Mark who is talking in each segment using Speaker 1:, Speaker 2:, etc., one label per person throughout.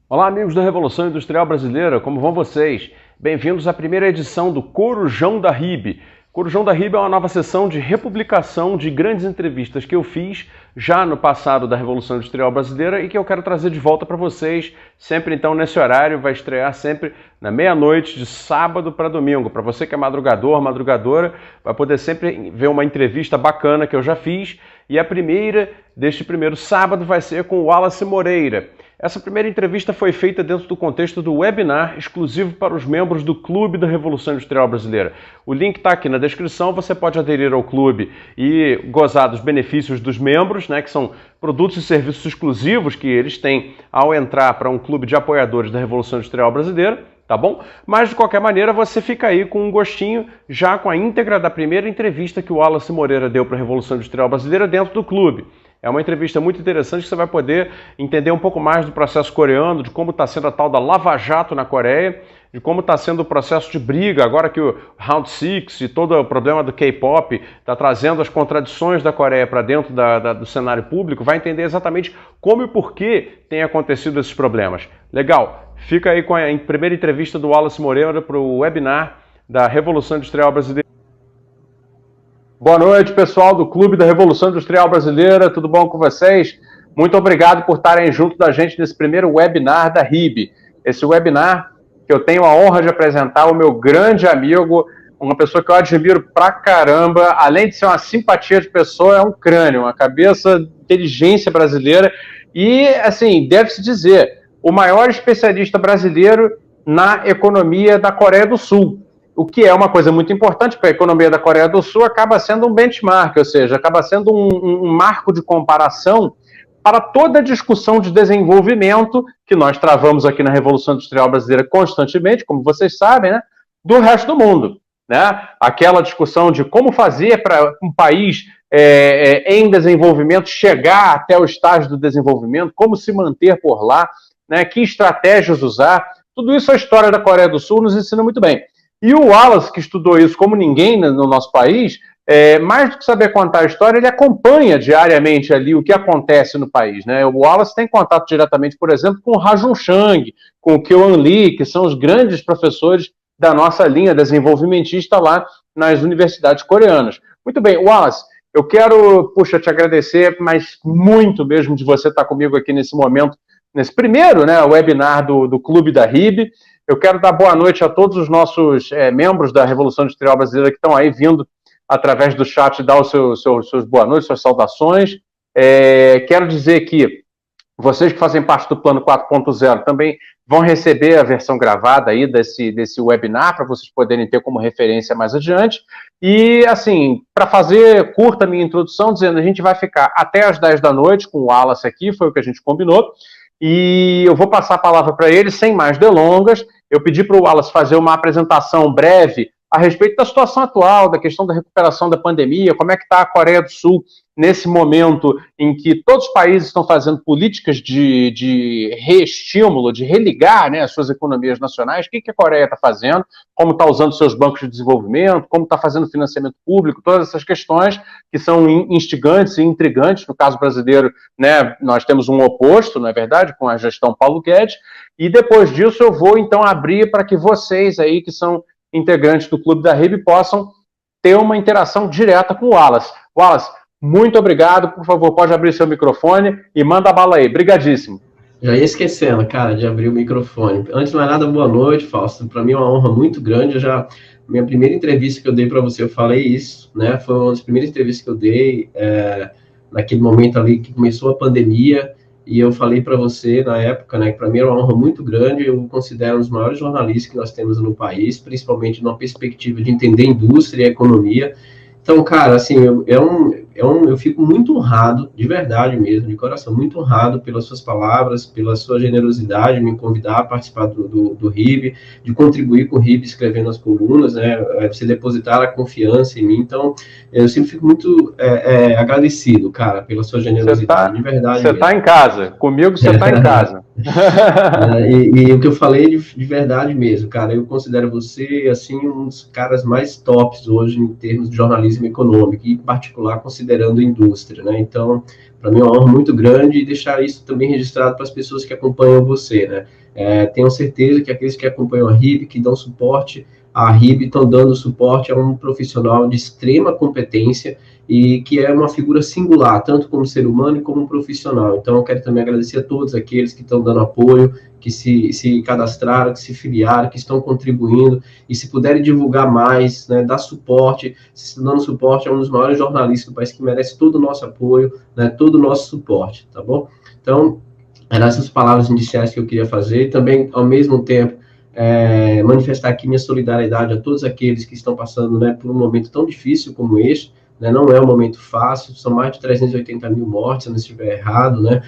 Speaker 1: Olá, amigos da Revolução Industrial Brasileira, como vão vocês? Bem-vindos à primeira edição do Corujão da RIB. Corujão da RIB é uma nova sessão de republicação de grandes entrevistas que eu fiz já no passado da Revolução Industrial Brasileira e que eu quero trazer de volta para vocês, sempre então nesse horário, vai estrear sempre na meia-noite, de sábado para domingo. Para você que é madrugador, madrugadora, vai poder sempre ver uma entrevista bacana que eu já fiz. E a primeira deste primeiro sábado vai ser com o Wallace Moreira. Essa primeira entrevista foi feita dentro do contexto do webinar exclusivo para os membros do Clube da Revolução Industrial Brasileira. O link está aqui na descrição, você pode aderir ao clube e gozar dos benefícios dos membros, né, que são produtos e serviços exclusivos que eles têm ao entrar para um clube de apoiadores da Revolução Industrial Brasileira. Tá bom? Mas, de qualquer maneira, você fica aí com um gostinho, já com a íntegra da primeira entrevista que o Wallace Moreira deu para a Revolução Industrial Brasileira dentro do clube. É uma entrevista muito interessante que você vai poder entender um pouco mais do processo coreano, de como está sendo a tal da Lava Jato na Coreia, de como está sendo o processo de briga, agora que o Round Six e todo o problema do K-pop está trazendo as contradições da Coreia para dentro do cenário público, vai entender exatamente como e por que tem acontecido esses problemas. Legal, fica aí com a primeira entrevista do Wallace Moreira para o webinar da Revolução Industrial Brasileira. Boa noite, pessoal do Clube da Revolução Industrial Brasileira, tudo bom com vocês? Muito obrigado por estarem junto da gente nesse primeiro webinar da RIB. Esse webinar que eu tenho a honra de apresentar o meu grande amigo, uma pessoa que eu admiro pra caramba, além de ser uma simpatia de pessoa, é um crânio, uma cabeça de inteligência brasileira e, assim, deve-se dizer, o maior especialista brasileiro na economia da Coreia do Sul. O que é uma coisa muito importante, porque a economia da Coreia do Sul acaba sendo um benchmark, ou seja, acaba sendo um marco de comparação para toda a discussão de desenvolvimento que nós travamos aqui na Revolução Industrial Brasileira constantemente, como vocês sabem, né, do resto do mundo. Né? Aquela discussão de como fazer para um país em desenvolvimento chegar até o estágio do desenvolvimento, como se manter por lá, né, que estratégias usar, tudo isso a história da Coreia do Sul nos ensina muito bem. E o Wallace, que estudou isso como ninguém no nosso país, mais do que saber contar a história, ele acompanha diariamente ali o que acontece no país. Né? O Wallace tem contato diretamente, por exemplo, com o Ha-Joon Chang, com o Kyo-An Lee, que são os grandes professores da nossa linha desenvolvimentista lá nas universidades coreanas. Muito bem, Wallace, eu quero, te agradecer, mas muito mesmo de você estar comigo aqui nesse momento, nesse primeiro, né, webinar do Clube da RIB. Eu quero dar boa noite a todos os nossos membros da Revolução Industrial Brasileira que estão aí vindo através do chat dar os seus boa noites, suas saudações. Quero dizer que vocês que fazem parte do Plano 4.0 também vão receber a versão gravada aí desse webinar para vocês poderem ter como referência mais adiante. E, assim, para fazer curta a minha introdução, dizendo, a gente vai ficar até às 10 da noite com o Wallace aqui, foi o que a gente combinou. E eu vou passar a palavra para ele, sem mais delongas. Eu pedi para o Wallace fazer uma apresentação breve a respeito da situação atual, da questão da recuperação da pandemia, como é que está a Coreia do Sul nesse momento em que todos os países estão fazendo políticas de reestímulo, de religar, né, as suas economias nacionais, o que a Coreia está fazendo, como está usando seus bancos de desenvolvimento, como está fazendo financiamento público, todas essas questões que são instigantes e intrigantes. No caso brasileiro, né, nós temos um oposto, não é verdade, com a gestão Paulo Guedes, e depois disso eu vou então abrir para que vocês aí que são integrantes do Clube da RIB possam ter uma interação direta com o Wallace. Wallace, muito obrigado, por favor, pode abrir seu microfone e manda a bala aí, brigadíssimo.
Speaker 2: Já ia esquecendo, cara, de abrir o microfone. Antes de mais nada, boa noite, Fausto. Para mim é uma honra muito grande. Minha primeira entrevista que eu dei para você, eu falei isso, né? Foi uma das primeiras entrevistas que eu dei naquele momento ali que começou a pandemia. E eu falei para você na época, né, que para mim era uma honra muito grande. Eu considero um dos maiores jornalistas que nós temos no país, principalmente numa perspectiva de entender indústria e economia. Então, cara, assim, eu fico muito honrado, de verdade mesmo, de coração, muito honrado pelas suas palavras, pela sua generosidade, me convidar a participar do RIB, de contribuir com o RIB escrevendo as colunas, né, você depositar a confiança em mim. Então, eu sempre fico muito agradecido, cara, pela sua generosidade, de verdade.
Speaker 1: Você está em casa, comigo você está em casa.
Speaker 2: E o que eu falei de verdade mesmo, cara, eu considero você, assim, um dos caras mais tops hoje em termos de jornalismo econômico, e em particular considerando indústria, né? Então, para mim é uma honra muito grande e deixar isso também registrado para as pessoas que acompanham você, né? Tenho certeza que aqueles que acompanham a RIB, que dão suporte à RIB, estão dando suporte a um profissional de extrema competência e que é uma figura singular, tanto como ser humano e como profissional. Então, eu quero também agradecer a todos aqueles que estão dando apoio, que se cadastraram, que se filiaram, que estão contribuindo, e se puderem divulgar mais, né, dar suporte, se estão dando suporte a um dos maiores jornalistas do país, que merece todo o nosso apoio, né, todo o nosso suporte, tá bom? Então, eram essas palavras iniciais que eu queria fazer, e também, ao mesmo tempo, manifestar aqui minha solidariedade a todos aqueles que estão passando, né, por um momento tão difícil como este, né, não é um momento fácil, são mais de 380 mil mortes, se eu não estiver errado, né,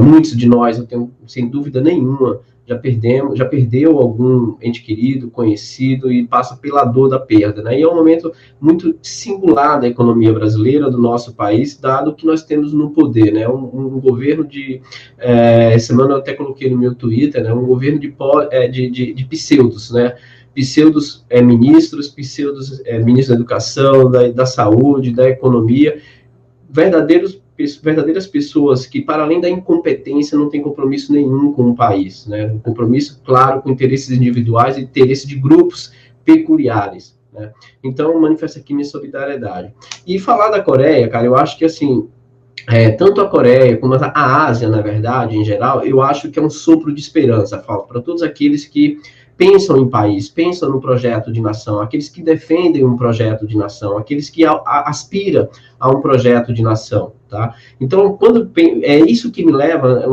Speaker 2: muitos de nós, eu tenho, sem dúvida nenhuma, já perdeu algum ente querido, conhecido, e passa pela dor da perda, né, e é um momento muito singular da economia brasileira, do nosso país, dado o que nós temos no poder, né, um governo semana eu até coloquei no meu Twitter, né, um governo de pseudos, né, pseudos ministros, pseudos ministros da educação, da saúde, da economia, verdadeiras pessoas que, para além da incompetência, não têm compromisso nenhum com o país, né? Um compromisso, claro, com interesses individuais e interesses de grupos peculiares, né? Então, manifesto aqui minha solidariedade. E falar da Coreia, cara, eu acho que, assim, tanto a Coreia como a Ásia, na verdade, em geral, eu acho que é um sopro de esperança, falta para todos aqueles que pensam em país, pensam no projeto de nação, aqueles que defendem um projeto de nação, aqueles que aspiram a um projeto de nação, tá? Então, é isso que me leva,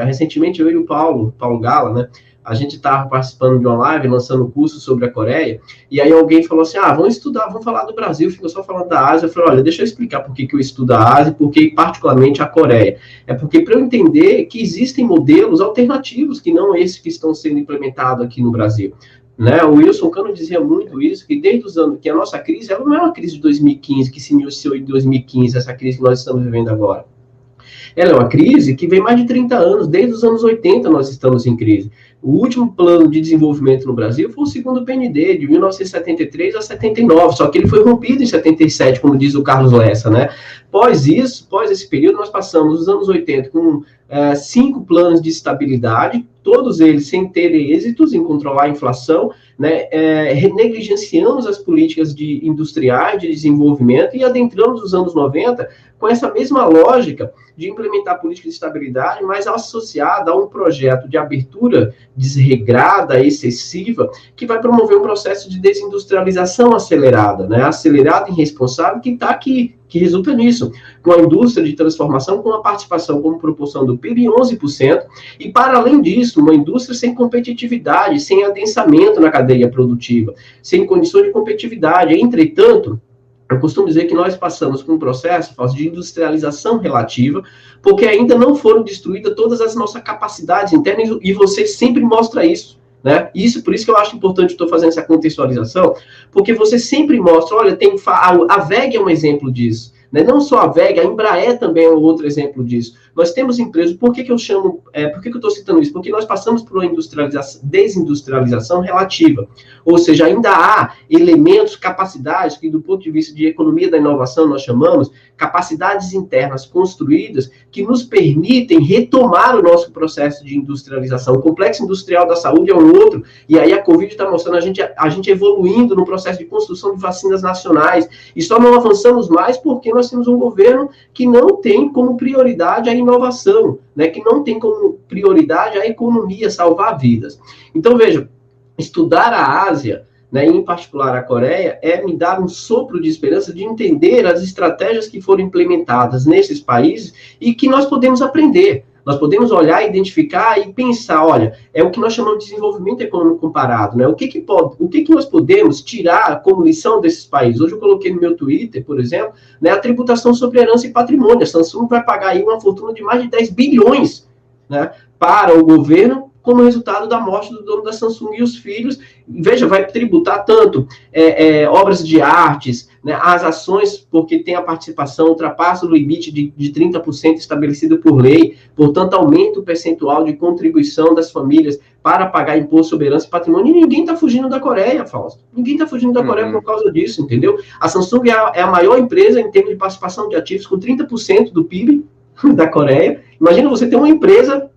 Speaker 2: recentemente eu e o Paulo Gala, né, a gente estava participando de uma live, lançando um curso sobre a Coreia, e aí alguém falou assim, vamos estudar, vamos falar do Brasil, ficou só falando da Ásia. Eu falei, olha, deixa eu explicar por que eu estudo a Ásia e por que particularmente a Coreia. É porque para eu entender que existem modelos alternativos, que não esses que estão sendo implementados aqui no Brasil. Né? O Wilson Cano dizia muito isso, que desde os anos, que a nossa crise, ela não é uma crise de 2015, que se iniciou em 2015, essa crise que nós estamos vivendo agora. Ela é uma crise que vem mais de 30 anos, desde os anos 80 nós estamos em crise. O último plano de desenvolvimento no Brasil foi o segundo PND, de 1973 a 79, só que ele foi rompido em 77, como diz o Carlos Lessa, né? Pós esse período, nós passamos os anos 80 com 5 planos de estabilidade, todos eles sem terem êxitos em controlar a inflação, né? Negligenciamos as políticas industriais de desenvolvimento e adentramos os anos 90 com essa mesma lógica de implementar políticas de estabilidade, mas associada a um projeto de abertura desregrada, excessiva, que vai promover um processo de desindustrialização acelerada, né? Acelerada e irresponsável, que está aqui, que resulta nisso, com a indústria de transformação, com a participação como proporção do PIB em 11%, e para além disso, uma indústria sem competitividade, sem adensamento na cadeia produtiva, sem condições de competitividade. Entretanto, eu costumo dizer que nós passamos por um processo de industrialização relativa, porque ainda não foram destruídas todas as nossas capacidades internas, e você sempre mostra isso, né? Por isso que eu acho importante, estou fazendo essa contextualização, porque você sempre mostra, olha, a WEG é um exemplo disso, né? Não só a WEG, a Embraer também é um outro exemplo disso. Nós temos empresas, por que eu estou citando isso? Porque nós passamos por uma desindustrialização relativa, ou seja, ainda há elementos, capacidades, que do ponto de vista de economia da inovação nós chamamos, capacidades internas construídas que nos permitem retomar o nosso processo de industrialização. O complexo industrial da saúde é um outro, e aí a Covid está mostrando a gente evoluindo no processo de construção de vacinas nacionais, e só não avançamos mais porque nós temos um governo que não tem como prioridade a inovação, né, que não tem como prioridade a economia, salvar vidas. Então, veja, estudar a Ásia, né, em particular a Coreia, me dar um sopro de esperança de entender as estratégias que foram implementadas nesses países e que nós podemos aprender. Nós podemos olhar, identificar e pensar, olha, é o que nós chamamos de desenvolvimento econômico comparado, né? O que nós podemos tirar como lição desses países? Hoje eu coloquei no meu Twitter, por exemplo, né, a tributação sobre herança e patrimônio. A Samsung vai pagar aí uma fortuna de mais de 10 bilhões, né, para o governo, como resultado da morte do dono da Samsung e os filhos. Veja, vai tributar tanto obras de artes, né, as ações, porque tem a participação, ultrapassa o limite de 30% estabelecido por lei, portanto, aumenta o percentual de contribuição das famílias para pagar imposto sobre herança e patrimônio, e ninguém está fugindo da Coreia, Fausto. Ninguém está fugindo da Coreia por causa disso, entendeu? A Samsung é a maior empresa em termos de participação de ativos, com 30% do PIB da Coreia. Imagina você ter uma empresa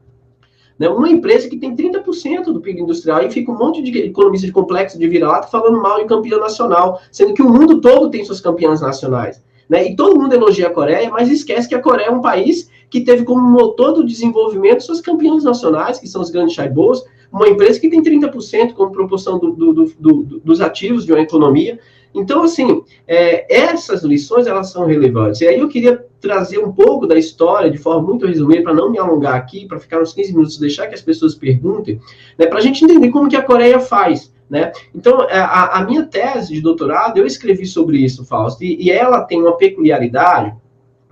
Speaker 2: que tem 30% do PIB industrial, e fica um monte de economista de complexo de vira-lata falando mal de campeã nacional, sendo que o mundo todo tem suas campeãs nacionais. Né? E todo mundo elogia a Coreia, mas esquece que a Coreia é um país que teve como motor do desenvolvimento suas campeãs nacionais, que são os grandes chaebol, uma empresa que tem 30% como proporção dos ativos de uma economia. Então, assim, essas lições, elas são relevantes. E aí eu queria trazer um pouco da história, de forma muito resumida, para não me alongar aqui, para ficar uns 15 minutos, deixar que as pessoas perguntem, né, para a gente entender como que a Coreia faz. Né? Então, a minha tese de doutorado, eu escrevi sobre isso, Fausto, e ela tem uma peculiaridade,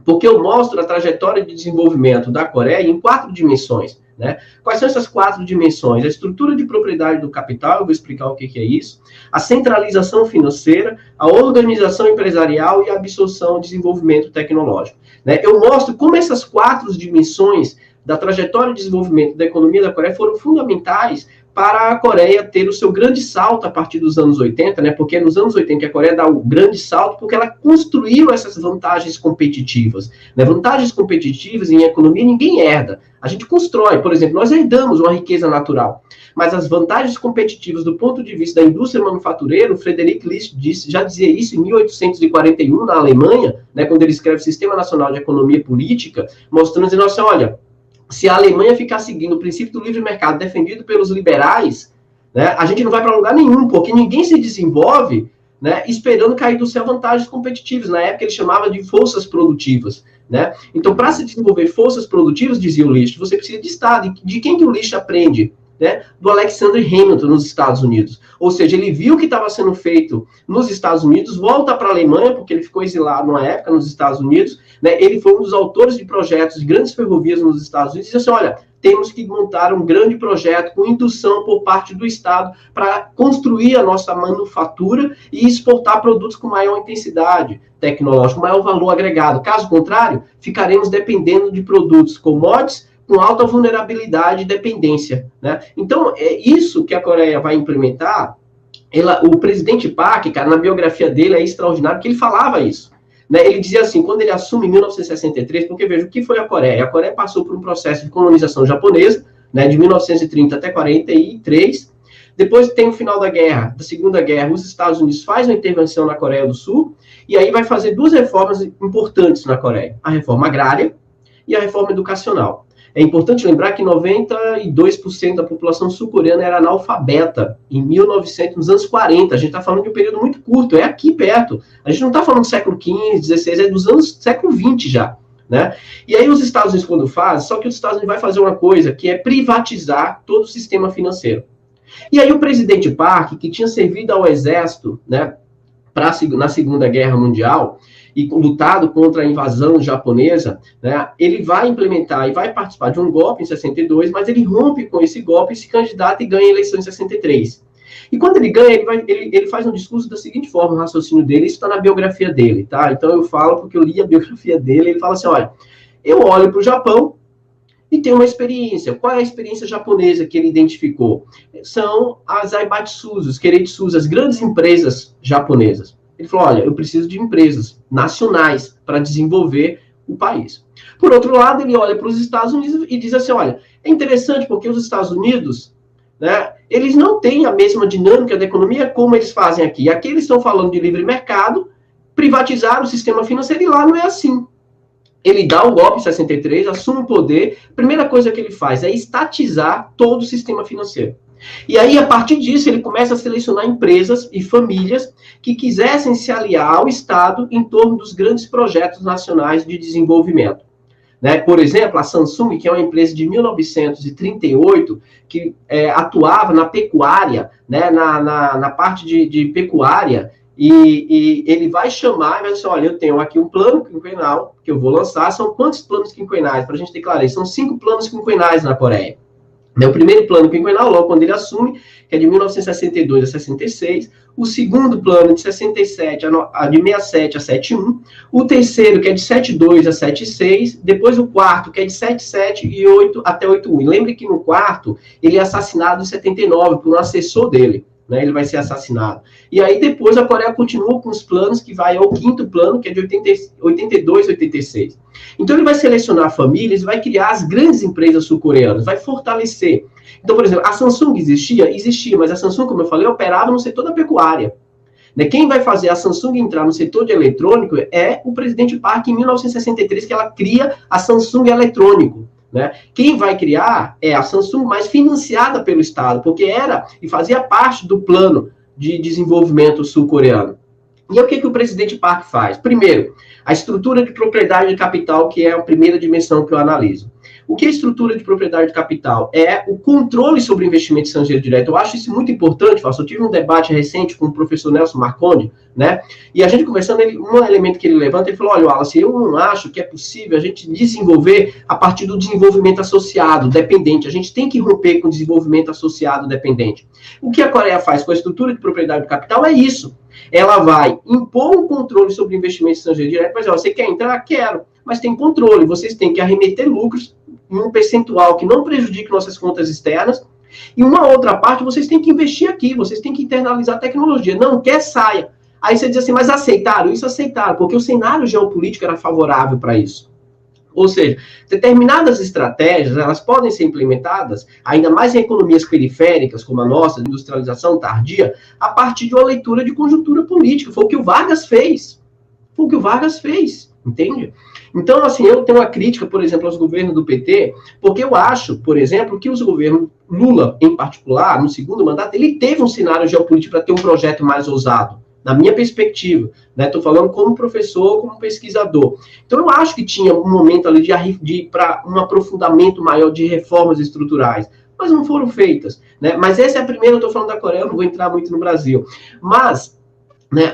Speaker 2: porque eu mostro a trajetória de desenvolvimento da Coreia em 4 dimensões. Né? Quais são essas 4 dimensões? A estrutura de propriedade do capital, eu vou explicar o que é isso, a centralização financeira, a organização empresarial e a absorção e desenvolvimento tecnológico. Né? Eu mostro como essas 4 dimensões da trajetória de desenvolvimento da economia da Coreia foram fundamentais para a Coreia ter o seu grande salto a partir dos anos 80, né? Porque é nos anos 80 que a Coreia dá o grande salto, porque ela construiu essas vantagens competitivas. Né? Vantagens competitivas em economia ninguém herda. A gente constrói, por exemplo, nós herdamos uma riqueza natural, mas as vantagens competitivas do ponto de vista da indústria manufatureira, o Frederic List já dizia isso em 1841, na Alemanha, né, quando ele escreve Sistema Nacional de Economia e Política, mostrando, dizendo assim, olha, se a Alemanha ficar seguindo o princípio do livre mercado defendido pelos liberais, né, a gente não vai para lugar nenhum, porque ninguém se desenvolve, né, esperando cair do céu vantagens competitivas. Na época ele chamava de forças produtivas. Né? Então, para se desenvolver forças produtivas, dizia o List, você precisa de Estado. De quem que o List aprende? Né? Do Alexander Hamilton, nos Estados Unidos. Ou seja, ele viu o que estava sendo feito nos Estados Unidos, volta para a Alemanha, porque ele ficou exilado numa época nos Estados Unidos, né? Ele foi um dos autores de projetos de grandes ferrovias nos Estados Unidos, e disse assim, olha, temos que montar um grande projeto com indução por parte do Estado para construir a nossa manufatura e exportar produtos com maior intensidade tecnológica, maior valor agregado. Caso contrário, ficaremos dependendo de produtos commodities com alta vulnerabilidade e dependência. Né? Então, é isso que a Coreia vai implementar. O presidente Park, cara, na biografia dele é extraordinário, que ele falava isso. Né? Ele dizia assim, quando ele assume em 1963, porque veja, o que foi a Coreia? A Coreia passou por um processo de colonização japonesa, né, de 1930 até 43. Depois tem o final da Segunda Guerra, os Estados Unidos fazem uma intervenção na Coreia do Sul, e aí vai fazer 2 reformas importantes na Coreia. A reforma agrária e a reforma educacional. É importante lembrar que 92% da população sul-coreana era analfabeta em 1900, nos anos 40. A gente está falando de um período muito curto, é aqui perto. A gente não está falando do século XV, XVI, é dos anos século XX já. Né? E aí os Estados Unidos, quando fazem, só que os Estados Unidos vai fazer uma coisa, que é privatizar todo o sistema financeiro. E aí o presidente Park, que tinha servido ao exército, né, na Segunda Guerra Mundial, e lutado contra a invasão japonesa, né, ele vai implementar e vai participar de um golpe em 62, mas ele rompe com esse golpe, se candidata e ganha a eleição em 63. E quando ele ganha, ele faz um discurso da seguinte forma, o raciocínio dele, isso está na biografia dele, tá? Então eu falo porque eu li a biografia dele, ele fala assim, olha, eu olho para o Japão e tenho uma experiência. Qual é a experiência japonesa que ele identificou? São as Aibatsus, os Keiretsus, as grandes empresas japonesas. Ele falou, olha, eu preciso de empresas nacionais para desenvolver o país. Por outro lado, ele olha para os Estados Unidos e diz assim, olha, é interessante porque os Estados Unidos, né, eles não têm a mesma dinâmica da economia como eles fazem aqui. Aqui eles estão falando de livre mercado, privatizar o sistema financeiro, e lá não é assim. Ele dá o golpe em 63, assume o poder, a primeira coisa que ele faz é estatizar todo o sistema financeiro. E aí, a partir disso, ele começa a selecionar empresas e famílias que quisessem se aliar ao Estado em torno dos grandes projetos nacionais de desenvolvimento. Né? Por exemplo, a Samsung, que é uma empresa de 1938, que atuava na pecuária, né? na parte de pecuária, e ele vai chamar e vai dizer, olha, eu tenho aqui um plano quinquenal que eu vou lançar. São quantos planos quinquenais? Para a gente ter clareza, são 5 planos quinquenais na Coreia. O primeiro plano quinquenal, logo quando ele assume, que é de 1962 a 66, o segundo plano de 67 de 67 a 71, o terceiro, que é de 72 a 76, depois o quarto, que é de 77 e 8 até 81. E lembre que no quarto, ele é assassinado em 79 por um assessor dele, né? Ele vai ser assassinado. E aí depois a Coreia continua com os planos, que vai ao quinto plano, que é de 82 a 86. Então ele vai selecionar famílias, vai criar as grandes empresas sul-coreanas, vai fortalecer. Então, por exemplo, a Samsung existia, mas a Samsung, como eu falei, operava no setor da pecuária. Quem vai fazer a Samsung entrar no setor de eletrônico é o presidente Park, em 1963, que ela cria a Samsung Eletrônico. Quem vai criar é a Samsung, mais financiada pelo Estado, porque era e fazia parte do plano de desenvolvimento sul-coreano. E o que o presidente Park faz? Primeiro, a estrutura de propriedade de capital, que é a primeira dimensão que eu analiso. O que é estrutura de propriedade de capital? É o controle sobre o investimento estrangeiro direto. Eu acho isso muito importante, Fausto. Eu tive um debate recente com o professor Nelson Marconde, e a gente conversando, um elemento que ele levanta, ele falou, olha, Wallace, eu não acho que é possível a gente desenvolver a partir do desenvolvimento associado, dependente. A gente tem que romper com o desenvolvimento associado dependente. O que a Coreia faz com a estrutura de propriedade de capital é isso. Ela vai impor um controle sobre o investimento estrangeiro direto, mas você quer entrar? Quero. Mas tem controle, vocês têm que arremeter lucros em um percentual que não prejudique nossas contas externas, e uma outra parte, vocês têm que investir aqui, vocês têm que internalizar a tecnologia. Não quer, saia. Aí você diz assim, mas aceitaram? Isso aceitaram, porque o cenário geopolítico era favorável para isso. Ou seja, determinadas estratégias, elas podem ser implementadas, ainda mais em economias periféricas, como a nossa, de industrialização tardia, a partir de uma leitura de conjuntura política. Foi o que o Vargas fez. Entende? Então, assim, eu tenho uma crítica, por exemplo, aos governos do PT, porque eu acho, por exemplo, que os governos Lula, em particular, no segundo mandato, ele teve um cenário geopolítico para ter um projeto mais ousado, na minha perspectiva. Estou falando como professor, como pesquisador. Então, eu acho que tinha um momento ali para um aprofundamento maior de reformas estruturais, mas não foram feitas. Mas essa é a primeira, eu estou falando da Coreia, eu não vou entrar muito no Brasil. Mas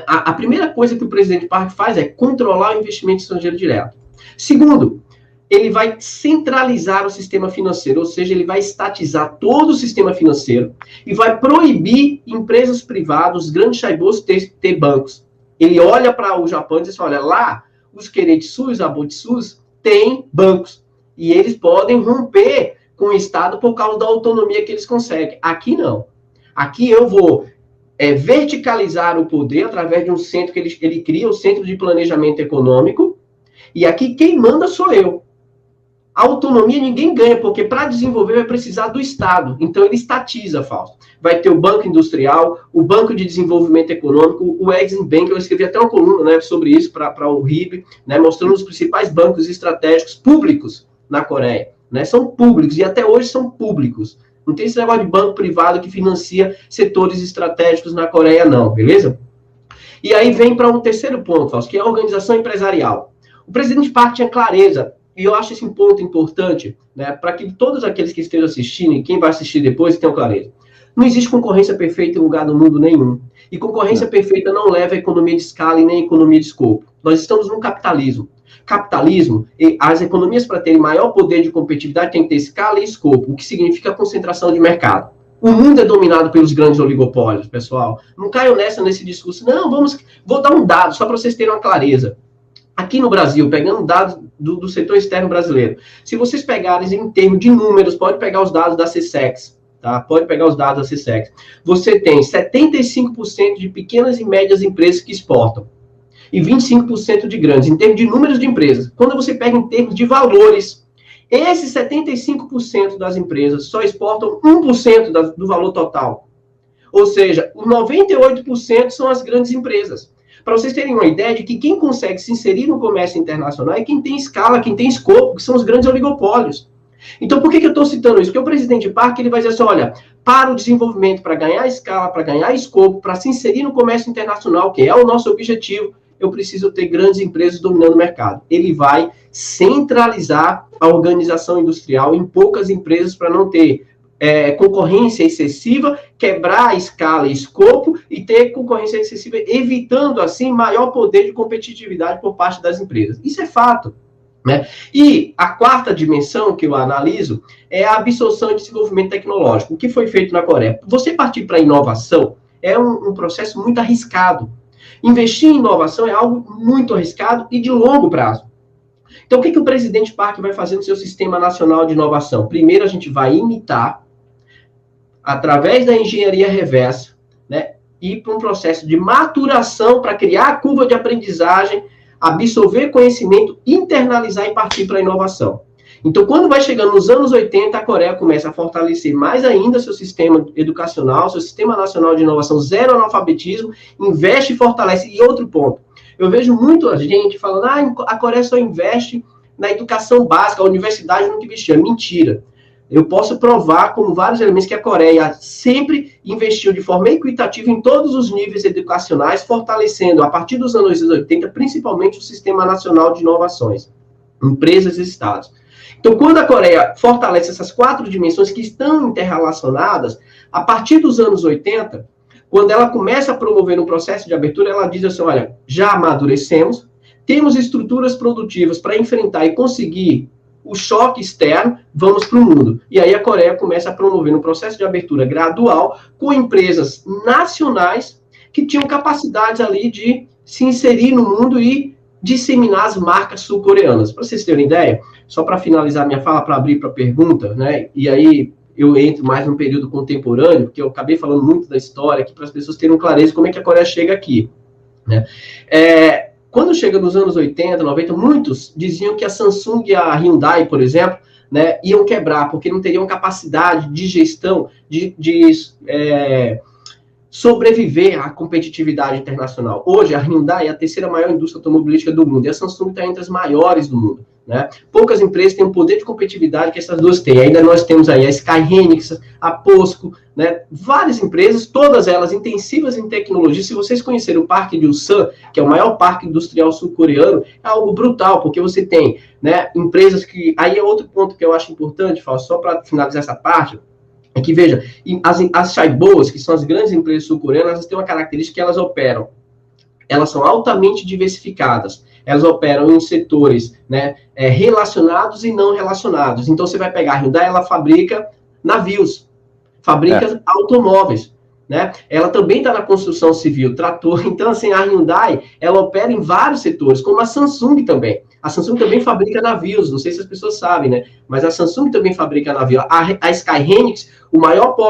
Speaker 2: a primeira coisa que o presidente Park faz é controlar o investimento estrangeiro direto. Segundo, ele vai centralizar o sistema financeiro, ou seja, ele vai estatizar todo o sistema financeiro e vai proibir empresas privadas, grandes chaibos, ter bancos. Ele olha para o Japão e diz assim, olha, lá os Keiretsu, os Abotsus têm bancos e eles podem romper com o Estado por causa da autonomia que eles conseguem. Aqui não. Aqui eu vou verticalizar o poder através de um centro que ele cria, o Centro de Planejamento Econômico, e aqui quem manda sou eu. A autonomia ninguém ganha, porque para desenvolver vai precisar do Estado. Então ele estatiza, Fausto. Vai ter o Banco Industrial, o Banco de Desenvolvimento Econômico, o Exim Bank, eu escrevi até uma coluna sobre isso para o RIB, mostrando os principais bancos estratégicos públicos na Coreia. São públicos, e até hoje são públicos. Não tem esse negócio de banco privado que financia setores estratégicos na Coreia, não, beleza? E aí vem para um terceiro ponto, Fausto, que é a organização empresarial. O presidente Park tinha clareza, e eu acho esse um ponto importante, para que todos aqueles que estejam assistindo, e quem vai assistir depois, tenham clareza. Não existe concorrência perfeita em lugar do mundo nenhum. E concorrência perfeita não leva a economia de escala e nem a economia de escopo. Nós estamos no capitalismo. Capitalismo, as economias, para terem maior poder de competitividade, têm que ter escala e escopo, o que significa concentração de mercado. O mundo é dominado pelos grandes oligopólios, pessoal. Não caiam nesse discurso. Não, vou dar um dado, só para vocês terem uma clareza. Aqui no Brasil, pegando dados do setor externo brasileiro, se vocês pegarem em termos de números, pode pegar os dados da CSEX, tá? Pode pegar os dados da CSEX. Você tem 75% de pequenas e médias empresas que exportam e 25% de grandes, em termos de números de empresas. Quando você pega em termos de valores, esses 75% das empresas só exportam 1% do valor total. Ou seja, os 98% são as grandes empresas. Para vocês terem uma ideia de que quem consegue se inserir no comércio internacional é quem tem escala, quem tem escopo, que são os grandes oligopólios. Então, por que eu estou citando isso? Porque o presidente Park ele vai dizer assim, olha, para o desenvolvimento, para ganhar escala, para ganhar escopo, para se inserir no comércio internacional, que é o nosso objetivo, eu preciso ter grandes empresas dominando o mercado. Ele vai centralizar a organização industrial em poucas empresas para não ter concorrência excessiva, quebrar a escala e escopo e ter concorrência excessiva, evitando, assim, maior poder de competitividade por parte das empresas. Isso é fato. né? E a quarta dimensão que eu analiso é a absorção e desenvolvimento tecnológico. O que foi feito na Coreia? Você partir para a inovação é um processo muito arriscado. Investir em inovação é algo muito arriscado e de longo prazo. Então, o que o presidente Park vai fazer no seu Sistema Nacional de Inovação? Primeiro, a gente vai imitar, através da engenharia reversa, né, ir para um processo de maturação para criar a curva de aprendizagem, absorver conhecimento, internalizar e partir para a inovação. Então, quando vai chegando nos anos 80, a Coreia começa a fortalecer mais ainda seu sistema educacional, seu Sistema Nacional de Inovação, zero analfabetismo, investe e fortalece. E outro ponto, eu vejo muita gente falando, a Coreia só investe na educação básica, a universidade nunca investiu. Mentira. Eu posso provar com vários elementos que a Coreia sempre investiu de forma equitativa em todos os níveis educacionais, fortalecendo, a partir dos anos 80, principalmente o Sistema Nacional de Inovações, empresas e estados. Então, quando a Coreia fortalece essas quatro dimensões que estão interrelacionadas, a partir dos anos 80, quando ela começa a promover um processo de abertura, ela diz assim, olha, já amadurecemos, temos estruturas produtivas para enfrentar e conseguir o choque externo, vamos para o mundo. E aí a Coreia começa a promover um processo de abertura gradual com empresas nacionais que tinham capacidades ali de se inserir no mundo e disseminar as marcas sul-coreanas. Para vocês terem ideia, só para finalizar minha fala, para abrir para a pergunta, né? E aí eu entro mais no período contemporâneo, porque eu acabei falando muito da história aqui, para as pessoas terem clareza como é que a Coreia chega aqui, né? Quando chega nos anos 80, 90, muitos diziam que a Samsung e a Hyundai, por exemplo, né, iam quebrar, porque não teriam capacidade de gestão, de sobreviver à competitividade internacional. Hoje, a Hyundai é a terceira maior indústria automobilística do mundo, e a Samsung está entre as maiores do mundo, né? Poucas empresas têm o poder de competitividade que essas duas têm. Ainda nós temos aí a Skyhynix, a POSCO, né? Várias empresas, todas elas intensivas em tecnologia. Se vocês conhecerem o Parque de Ulsan, que é o maior parque industrial sul-coreano, é algo brutal, porque você tem, né, empresas que... Aí é outro ponto que eu acho importante, Fausto, só para finalizar essa parte, é que, veja, as chaeboas, que são as grandes empresas sul-coreanas, elas têm uma característica que elas operam. Elas são altamente diversificadas. Elas operam em setores, né, relacionados e não relacionados. Então, você vai pegar a Hyundai, ela fabrica navios, fabrica automóveis, né? Ela também está na construção civil, trator. Então, assim, a Hyundai, ela opera em vários setores, como a Samsung também. A Samsung também fabrica navios, não sei se as pessoas sabem, né? Mas a Samsung também fabrica navio. A Skyhynix,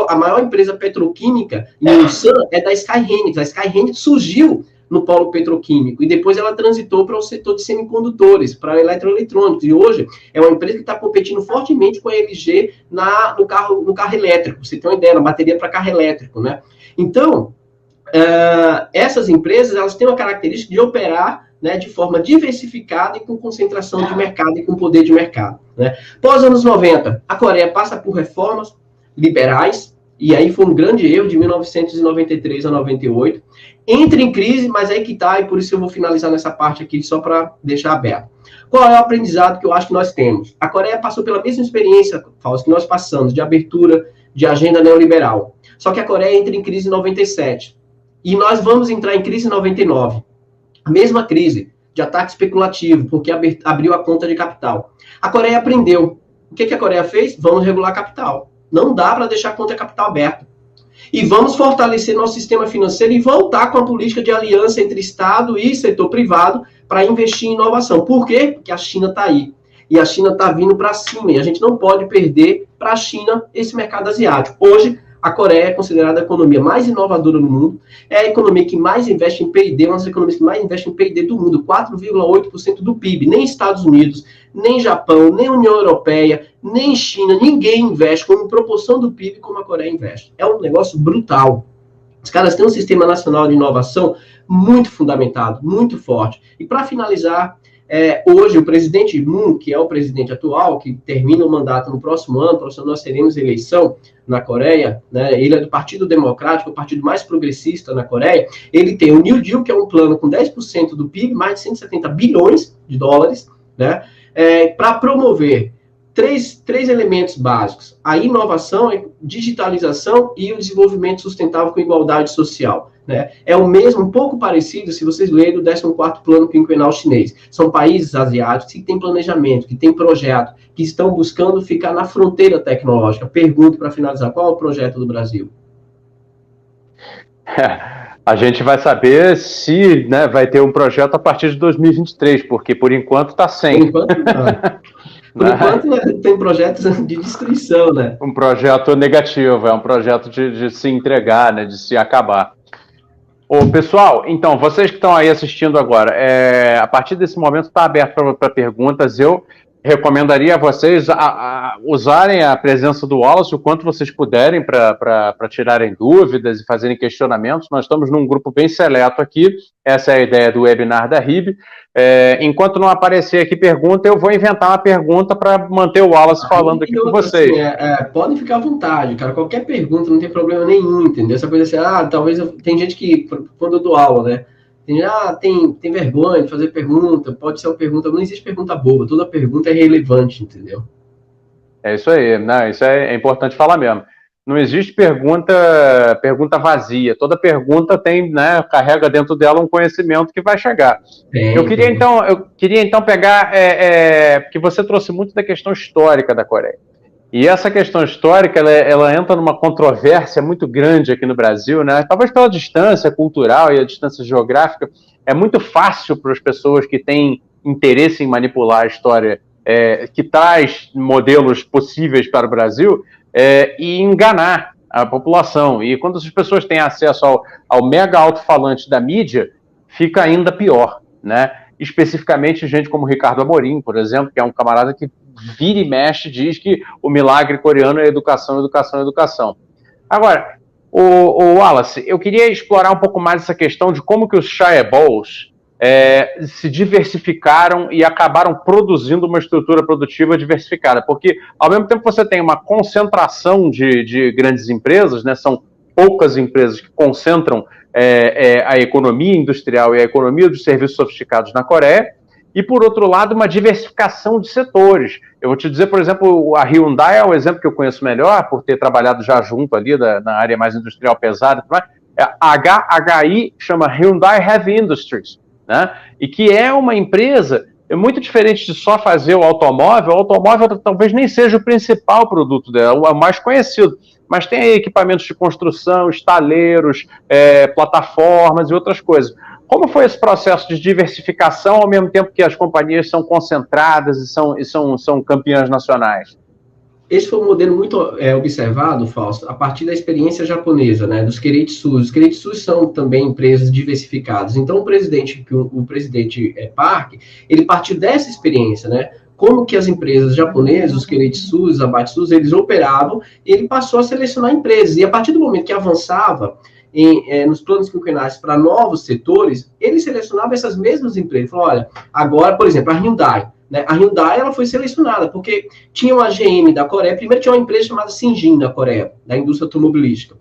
Speaker 2: a maior empresa petroquímica em Ulsan é da Skyhynix. A Skyhynix surgiu no polo petroquímico e depois ela transitou para o setor de semicondutores, para eletroeletrônicos. E hoje é uma empresa que está competindo fortemente com a LG no carro elétrico. Você tem uma ideia, na bateria para carro elétrico, né? Então, essas empresas, elas têm uma característica de operar, né, de forma diversificada e com concentração de mercado e com poder de mercado, né? Pós anos 90, a Coreia passa por reformas liberais, e aí foi um grande erro de 1993 a 98. Entra em crise, mas aí que tá, e por isso eu vou finalizar nessa parte aqui, só para deixar aberto. Qual é o aprendizado que eu acho que nós temos? A Coreia passou pela mesma experiência, Fausto, que nós passamos, de abertura de agenda neoliberal. Só que a Coreia entra em crise em 97. E nós vamos entrar em crise em 99. A mesma crise de ataque especulativo, porque abriu a conta de capital. A Coreia aprendeu. O que a Coreia fez? Vamos regular capital. Não dá para deixar a conta de capital aberta. E vamos fortalecer nosso sistema financeiro e voltar com a política de aliança entre Estado e setor privado para investir em inovação. Por quê? Porque a China está aí. E a China está vindo para cima. E a gente não pode perder para a China esse mercado asiático. Hoje, a Coreia é considerada a economia mais inovadora do mundo. É a economia que mais investe em P&D, uma das economias que mais investe em P&D do mundo. 4,8% do PIB. Nem Estados Unidos, nem Japão, nem União Europeia, nem China, ninguém investe como proporção do PIB como a Coreia investe. É um negócio brutal. Os caras têm um sistema nacional de inovação muito fundamentado, muito forte. E para finalizar, hoje o presidente Moon, que é o presidente atual, que termina o mandato no próximo ano nós teremos eleição na Coreia, né? Ele é do Partido Democrático, o partido mais progressista na Coreia. Ele tem o New Deal, que é um plano com 10% do PIB, mais de 170 bilhões de dólares, né? Para promover três elementos básicos: a inovação, a digitalização e o desenvolvimento sustentável com igualdade social. Né? É o mesmo, um pouco parecido, se vocês lerem o 14º Plano Quinquenal Chinês. São países asiáticos que têm planejamento, que têm projeto, que estão buscando ficar na fronteira tecnológica. Pergunto, para finalizar, qual é o projeto do Brasil?
Speaker 1: A gente vai saber se, né, vai ter um projeto a partir de 2023, porque por enquanto está sem.
Speaker 2: Por enquanto, não. Por enquanto, tem projetos de destruição, né?
Speaker 1: Um projeto negativo, é um projeto de se entregar, né, de se acabar. Ô, pessoal, então, vocês que estão aí assistindo agora, a partir desse momento está aberto para perguntas. Eu recomendaria a vocês a usarem a presença do Wallace o quanto vocês puderem para tirarem dúvidas e fazerem questionamentos. Nós estamos num grupo bem seleto aqui, essa é a ideia do webinar da RIB. Enquanto não aparecer aqui pergunta, eu vou inventar uma pergunta para manter o Wallace falando aqui com vocês.
Speaker 2: Assim, podem ficar à vontade, cara, qualquer pergunta, não tem problema nenhum, entendeu? Essa coisa assim, talvez tem gente que, quando eu dou aula, né, tem vergonha de fazer pergunta, pode ser uma pergunta, não existe pergunta boba, toda pergunta é relevante, entendeu?
Speaker 1: É isso aí, não, isso é importante falar mesmo. Não existe pergunta vazia, toda pergunta tem, né, carrega dentro dela um conhecimento que vai chegar. Eu queria então pegar, que você trouxe muito da questão histórica da Coreia. E essa questão histórica, ela entra numa controvérsia muito grande aqui no Brasil, né? Talvez pela distância cultural e a distância geográfica, é muito fácil para as pessoas que têm interesse em manipular a história, que traz modelos possíveis para o Brasil, e enganar a população. E quando as pessoas têm acesso ao mega alto-falante da mídia, fica ainda pior, né? Especificamente gente como Ricardo Amorim, por exemplo, que é um camarada que vira e mexe, diz que o milagre coreano é educação, educação, educação. Agora, o Wallace, eu queria explorar um pouco mais essa questão de como que os chaebols se diversificaram e acabaram produzindo uma estrutura produtiva diversificada, porque ao mesmo tempo que você tem uma concentração de grandes empresas, né, são poucas empresas que concentram a economia industrial e a economia dos serviços sofisticados na Coreia, e, por outro lado, uma diversificação de setores. Eu vou te dizer, por exemplo, a Hyundai é um exemplo que eu conheço melhor, por ter trabalhado já junto ali na área mais industrial pesada. A HI chama Hyundai Heavy Industries, né? E que é uma empresa muito diferente de só fazer o automóvel talvez nem seja o principal produto dela, o mais conhecido, mas tem aí equipamentos de construção, estaleiros, plataformas e outras coisas. Como foi esse processo de diversificação ao mesmo tempo que as companhias são concentradas e são campeãs nacionais?
Speaker 2: Esse foi um modelo muito observado, Fausto, a partir da experiência japonesa, né, dos Keiretsus. Os Keiretsus são também empresas diversificadas. Então, o presidente Park, ele partiu dessa experiência, né? Como que as empresas japonesas, os Keiretsus, os Abatsus, eles operavam, e ele passou a selecionar empresas. E a partir do momento que avançava nos planos quinquenais para novos setores, ele selecionava essas mesmas empresas. Falou, olha, agora, por exemplo, a Hyundai. Né? A Hyundai ela foi selecionada porque tinha uma GM da Coreia. Primeiro tinha uma empresa chamada Sinjin na Coreia, da indústria automobilística.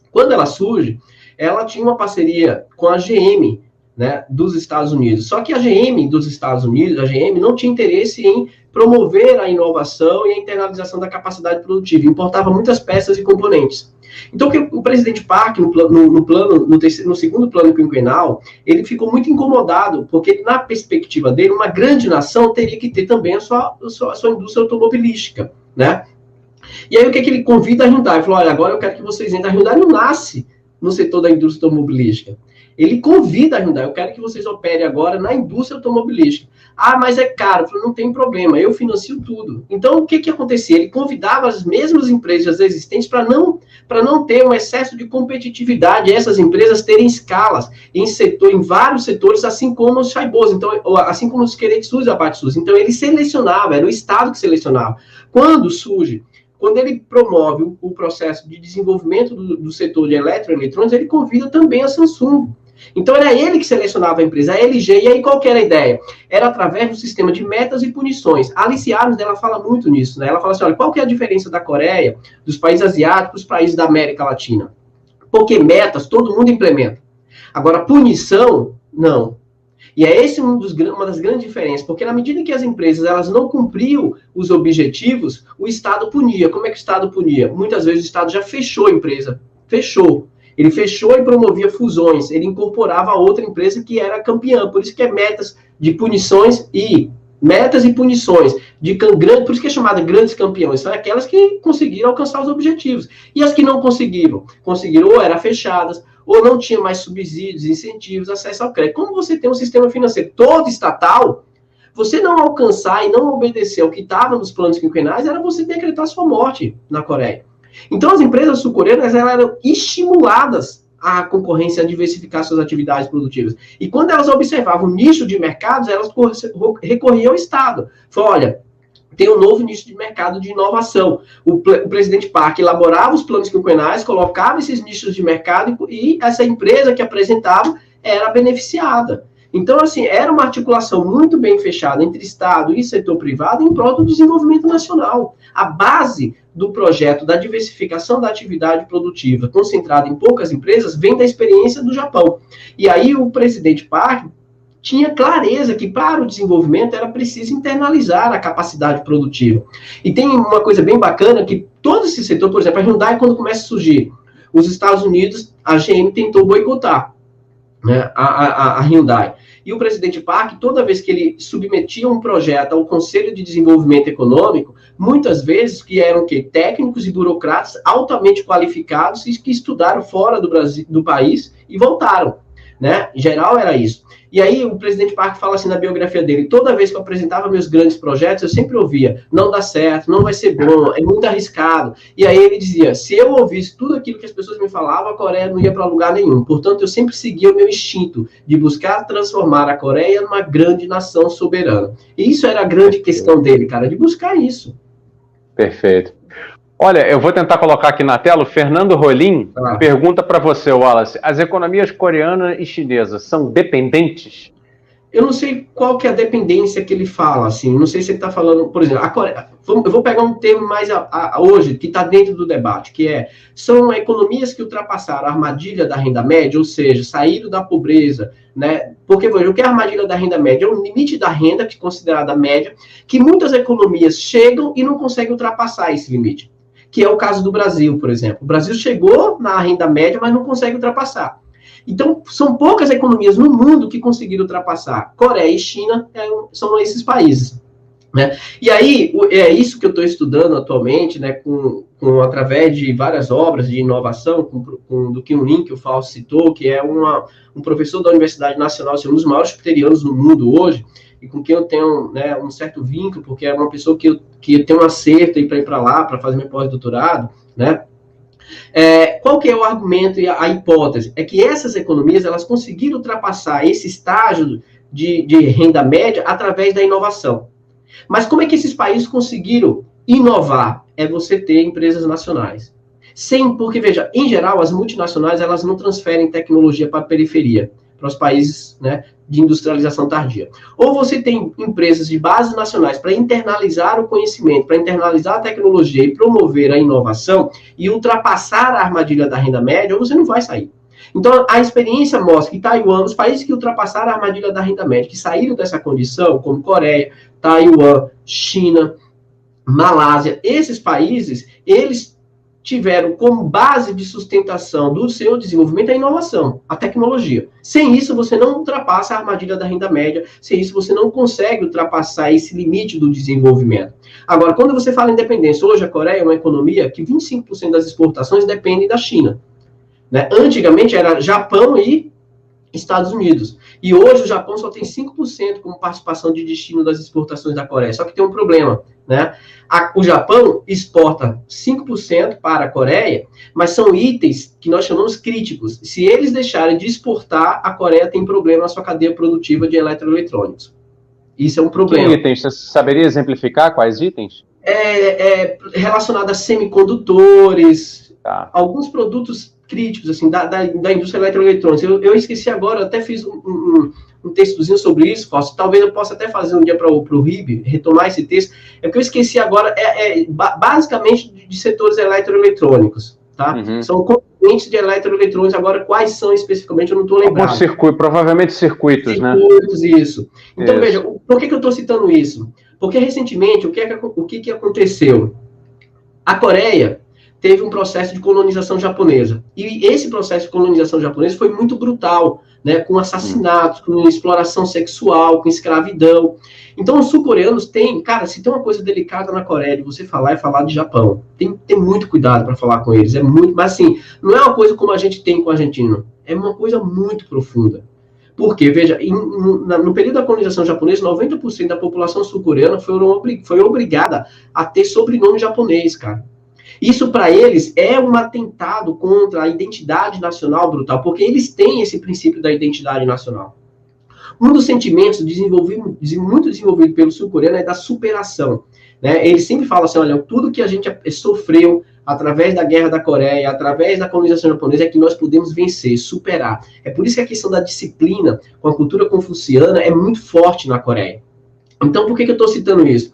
Speaker 2: Quando ela surge, ela tinha uma parceria com a GM, né, dos Estados Unidos. Só que a GM dos Estados Unidos, a GM, não tinha interesse em promover a inovação e a internalização da capacidade produtiva. Importava muitas peças e componentes. Então, o presidente Park, no segundo plano quinquenal, ele ficou muito incomodado, porque, na perspectiva dele, uma grande nação teria que ter também a sua indústria automobilística, né? E aí, o que ele convida a Hyundai? Ele falou, olha, agora eu quero que vocês entrem. A Hyundai não nasce no setor da indústria automobilística. Ele convida a Hyundai, eu quero que vocês operem agora na indústria automobilística. Ah, mas é caro. Eu falei, não tem problema, eu financio tudo. Então, o que acontecia? Ele convidava as mesmas empresas existentes para não ter um excesso de competitividade, essas empresas terem escalas em vários setores, assim como os chaibos, então, assim como os Keiretsus e Abatsus. Então, ele selecionava, era o Estado que selecionava. Quando ele promove o processo de desenvolvimento do setor de eletroeletrônicos, ele convida também a Samsung. Então, era ele que selecionava a empresa, a LG. E aí, qual que era a ideia? Era através do sistema de metas e punições. A Alice Adams, ela fala muito nisso, né? Ela fala assim, olha, qual que é a diferença da Coreia, dos países asiáticos, dos países da América Latina? Porque metas, todo mundo implementa. Agora, punição, não. E é esse uma das grandes diferenças, porque na medida que as empresas elas não cumpriam os objetivos, o Estado punia. Como é que o Estado punia? Muitas vezes o Estado já fechou a empresa, fechou. Ele fechou e promovia fusões, ele incorporava a outra empresa que era campeã, por isso que é metas de punições e punições, por isso que é chamada grandes campeões, são aquelas que conseguiram alcançar os objetivos. E as que não conseguiram ou eram fechadas, ou não tinha mais subsídios, incentivos, acesso ao crédito. Como você tem um sistema financeiro todo estatal, você não alcançar e não obedecer ao que estava nos planos quinquenais, era você decretar sua morte na Coreia. Então, as empresas sul-coreanas eram estimuladas à concorrência, a diversificar suas atividades produtivas. E quando elas observavam o nicho de mercados, elas recorriam ao Estado. Falaram, olha, tem um novo nicho de mercado de inovação. O presidente Park elaborava os planos quinquenais, colocava esses nichos de mercado e essa empresa que apresentava era beneficiada. Então, assim, era uma articulação muito bem fechada entre Estado e setor privado em prol do desenvolvimento nacional. A base do projeto da diversificação da atividade produtiva concentrada em poucas empresas vem da experiência do Japão. E aí o presidente Park tinha clareza que para o desenvolvimento era preciso internalizar a capacidade produtiva. E tem uma coisa bem bacana que todo esse setor, por exemplo, a Hyundai, quando começa a surgir, os Estados Unidos, a GM tentou boicotar, né, a Hyundai. E o presidente Park, toda vez que ele submetia um projeto ao Conselho de Desenvolvimento Econômico, muitas vezes que eram técnicos e burocratas altamente qualificados e que estudaram fora do Brasil, do país e voltaram, né? Em geral era isso. E aí o presidente Park fala assim na biografia dele, toda vez que eu apresentava meus grandes projetos, eu sempre ouvia, não dá certo, não vai ser bom, é muito arriscado. E aí ele dizia, se eu ouvisse tudo aquilo que as pessoas me falavam, a Coreia não ia para lugar nenhum. Portanto, eu sempre seguia o meu instinto de buscar transformar a Coreia numa grande nação soberana. E isso era a grande questão dele, cara, de buscar isso.
Speaker 1: Perfeito. Olha, eu vou tentar colocar aqui na tela, o Fernando Rolim pergunta para você, Wallace, as economias coreana e chinesa são dependentes?
Speaker 2: Eu não sei qual que é a dependência que ele fala, assim, não sei se ele está falando, por exemplo, a Coreia, eu vou pegar um termo mais hoje, que está dentro do debate, que são economias que ultrapassaram a armadilha da renda média, ou seja, saíram da pobreza, né? Porque, veja, o que é a armadilha da renda média? É um limite da renda, que é considerada média, que muitas economias chegam e não conseguem ultrapassar esse limite. Que é o caso do Brasil, por exemplo. O Brasil chegou na renda média, mas não consegue ultrapassar. Então, são poucas economias no mundo que conseguiram ultrapassar. Coreia e China são esses países, né? E aí, é isso que eu estou estudando atualmente, né, através de várias obras de inovação, do Kim Lin, que o Fausto citou, que é um professor da Universidade Nacional, um dos maiores presbiterianos do mundo hoje, e com quem eu tenho, né, um certo vínculo, porque é uma pessoa que tem um acerto para ir para lá, para fazer meu pós-doutorado, né? Qual que é o argumento e a hipótese? É que essas economias, elas conseguiram ultrapassar esse estágio de renda média através da inovação. Mas como é que esses países conseguiram inovar? É você ter empresas nacionais. Porque, veja, em geral, as multinacionais, elas não transferem tecnologia para a periferia, para os países, né, de industrialização tardia. Ou você tem empresas de bases nacionais para internalizar o conhecimento, para internalizar a tecnologia e promover a inovação e ultrapassar a armadilha da renda média, ou você não vai sair. Então, a experiência mostra que Taiwan, os países que ultrapassaram a armadilha da renda média, que saíram dessa condição, como Coreia, Taiwan, China, Malásia, esses países, eles tiveram como base de sustentação do seu desenvolvimento a inovação, a tecnologia. Sem isso, você não ultrapassa a armadilha da renda média, sem isso, você não consegue ultrapassar esse limite do desenvolvimento. Agora, quando você fala em independência, hoje a Coreia é uma economia que 25% das exportações dependem da China, né? Antigamente era Japão e Estados Unidos. E hoje o Japão só tem 5% como participação de destino das exportações da Coreia. Só que tem um problema, né? O Japão exporta 5% para a Coreia, mas são itens que nós chamamos críticos. Se eles deixarem de exportar, a Coreia tem problema na sua cadeia produtiva de eletroeletrônicos. Isso é um problema.
Speaker 1: Que itens? Você saberia exemplificar quais itens?
Speaker 2: Relacionado a semicondutores, alguns produtos críticos, assim, da indústria eletroeletrônica. Eu esqueci agora, até fiz um textozinho sobre isso, Fausto. Talvez eu possa até fazer um dia para o RIB, retomar esse texto. É porque eu esqueci agora, basicamente de setores eletroeletrônicos, tá? Uhum. São componentes de eletroeletrônicos, agora quais são especificamente, eu não estou lembrado.
Speaker 1: Provavelmente circuitos, né?
Speaker 2: Circuitos, isso. Então, veja, por que eu estou citando isso? Porque, recentemente, o que aconteceu? A Coreia teve um processo de colonização japonesa. E esse processo de colonização japonesa foi muito brutal, né? Com assassinatos, com exploração sexual, com escravidão. Então, os sul-coreanos têm... Cara, se tem uma coisa delicada na Coreia de você falar, é falar de Japão. Tem muito cuidado para falar com eles. Mas, assim, não é uma coisa como a gente tem com o argentino. É uma coisa muito profunda. Porque, veja, no período da colonização japonesa, 90% da população sul-coreana foi obrigada a ter sobrenome japonês, cara. Isso, para eles, é um atentado contra a identidade nacional brutal, porque eles têm esse princípio da identidade nacional. Um dos sentimentos muito desenvolvido pelo sul-coreano é da superação. Né? Ele sempre fala assim, olha, tudo que a gente sofreu através da Guerra da Coreia, através da colonização japonesa, é que nós podemos vencer, superar. É por isso que a questão da disciplina com a cultura confuciana é muito forte na Coreia. Então, por que eu estou citando isso?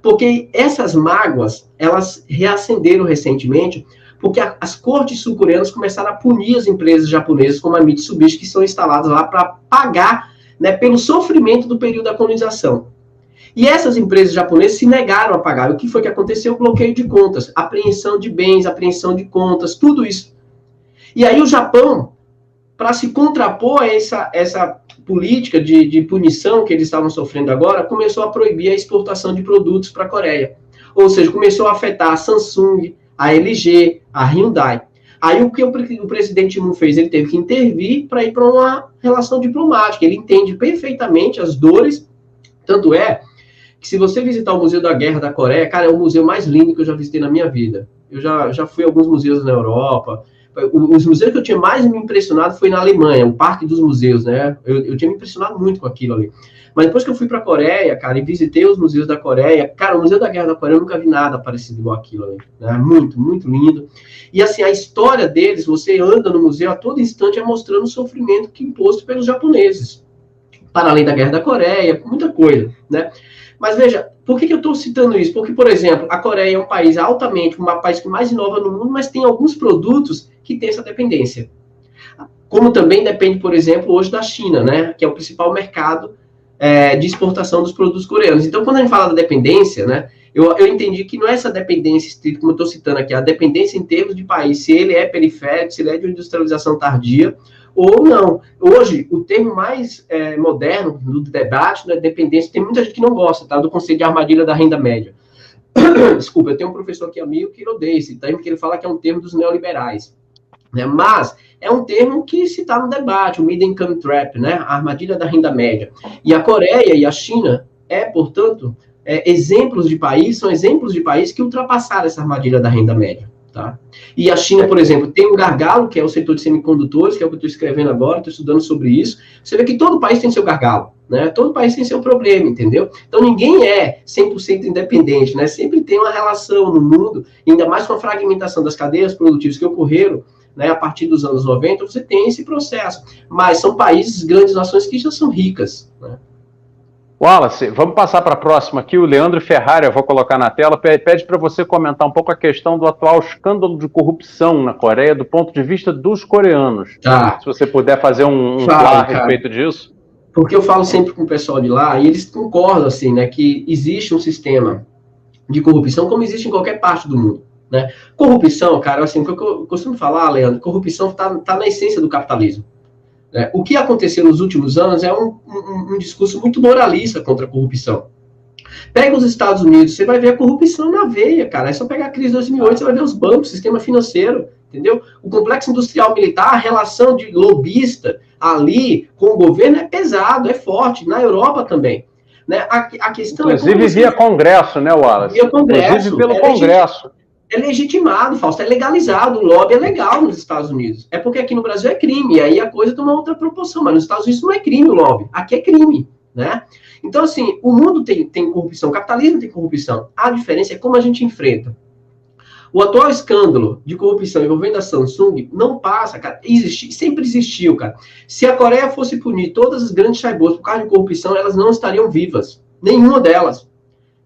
Speaker 2: Porque essas mágoas, elas reacenderam recentemente, porque as cortes sul-coreanas começaram a punir as empresas japonesas, como a Mitsubishi, que são instaladas lá para pagar, né, pelo sofrimento do período da colonização. E essas empresas japonesas se negaram a pagar. O que foi que aconteceu? Bloqueio de contas, apreensão de bens, apreensão de contas, tudo isso. E aí o Japão, para se contrapor a essa política de punição que eles estavam sofrendo agora, começou a proibir a exportação de produtos para a Coreia. Ou seja, começou a afetar a Samsung, a LG, a Hyundai. Aí o que o presidente Moon fez? Ele teve que intervir para ir para uma relação diplomática. Ele entende perfeitamente as dores, tanto é que se você visitar o Museu da Guerra da Coreia, cara, é o museu mais lindo que eu já visitei na minha vida. Eu já fui a alguns museus na Europa. Os museus que eu tinha mais me impressionado foi na Alemanha, o Parque dos Museus, né? Eu tinha me impressionado muito com aquilo ali. Mas depois que eu fui para a Coreia, cara, e visitei os museus da Coreia, cara, o Museu da Guerra da Coreia eu nunca vi nada parecido igual aquilo ali. Né? Muito, muito lindo. E assim, a história deles, você anda no museu a todo instante é mostrando o sofrimento que imposto pelos japoneses. Para além da Guerra da Coreia, muita coisa, né? Mas veja, por que eu estou citando isso? Porque, por exemplo, a Coreia é um país altamente, um país que mais inova no mundo, mas tem alguns produtos que têm essa dependência. Como também depende, por exemplo, hoje da China, né? Que é o principal mercado de exportação dos produtos coreanos. Então, quando a gente fala da dependência, né? Eu entendi que não é essa dependência estrita, como eu estou citando aqui, a dependência em termos de país, se ele é periférico, se ele é de industrialização tardia, ou não. Hoje, o termo mais moderno do debate, né, dependência, tem muita gente que não gosta, tá? Do conceito de armadilha da renda média. Desculpa, eu tenho um professor aqui amigo que odeia esse termo, que ele fala que é um termo dos neoliberais. Né? Mas é um termo que se está no debate, o Middle Income Trap, né? A armadilha da renda média. E a Coreia e a China portanto, são exemplos de países que ultrapassaram essa armadilha da renda média. Tá? E a China, por exemplo, tem um gargalo, que é o setor de semicondutores, que é o que eu estou escrevendo agora, estou estudando sobre isso. Você vê que todo país tem seu gargalo, né? Todo país tem seu problema, entendeu? Então, ninguém é 100% independente, né? Sempre tem uma relação no mundo, ainda mais com a fragmentação das cadeias produtivas que ocorreram, né, a partir dos anos 90, você tem esse processo. Mas são países, grandes nações que já são ricas, né?
Speaker 1: Wallace, vamos passar para a próxima aqui. O Leandro Ferrari, eu vou colocar na tela, pede para você comentar um pouco a questão do atual escândalo de corrupção na Coreia, do ponto de vista dos coreanos.
Speaker 2: Tá.
Speaker 1: Se você puder fazer um plano a respeito disso.
Speaker 2: Porque eu falo sempre com o pessoal de lá, e eles concordam, assim, né, que existe um sistema de corrupção como existe em qualquer parte do mundo. Né? Corrupção, cara, assim, o que eu costumo falar, Leandro, corrupção tá na essência do capitalismo. O que aconteceu nos últimos anos é um discurso muito moralista contra a corrupção. Pega os Estados Unidos, você vai ver a corrupção na veia, cara. É só pegar a crise de 2008, você vai ver os bancos, o sistema financeiro, entendeu? O complexo industrial militar, a relação de lobista ali com o governo é pesado, é forte. Na Europa também. Né? A questão
Speaker 1: inclusive via Congresso, né, Wallace?
Speaker 2: Via Congresso.
Speaker 1: Inclusive pelo Congresso.
Speaker 2: É legitimado, Fausto, é legalizado, o lobby é legal nos Estados Unidos. É porque aqui no Brasil é crime, e aí a coisa toma outra proporção, mas nos Estados Unidos não é crime o lobby, aqui é crime, né? Então, assim, o mundo tem corrupção, o capitalismo tem corrupção, a diferença é como a gente enfrenta. O atual escândalo de corrupção envolvendo a Samsung não passa, cara, sempre existiu, cara. Se a Coreia fosse punir todas as grandes chaibos por causa de corrupção, elas não estariam vivas, nenhuma delas.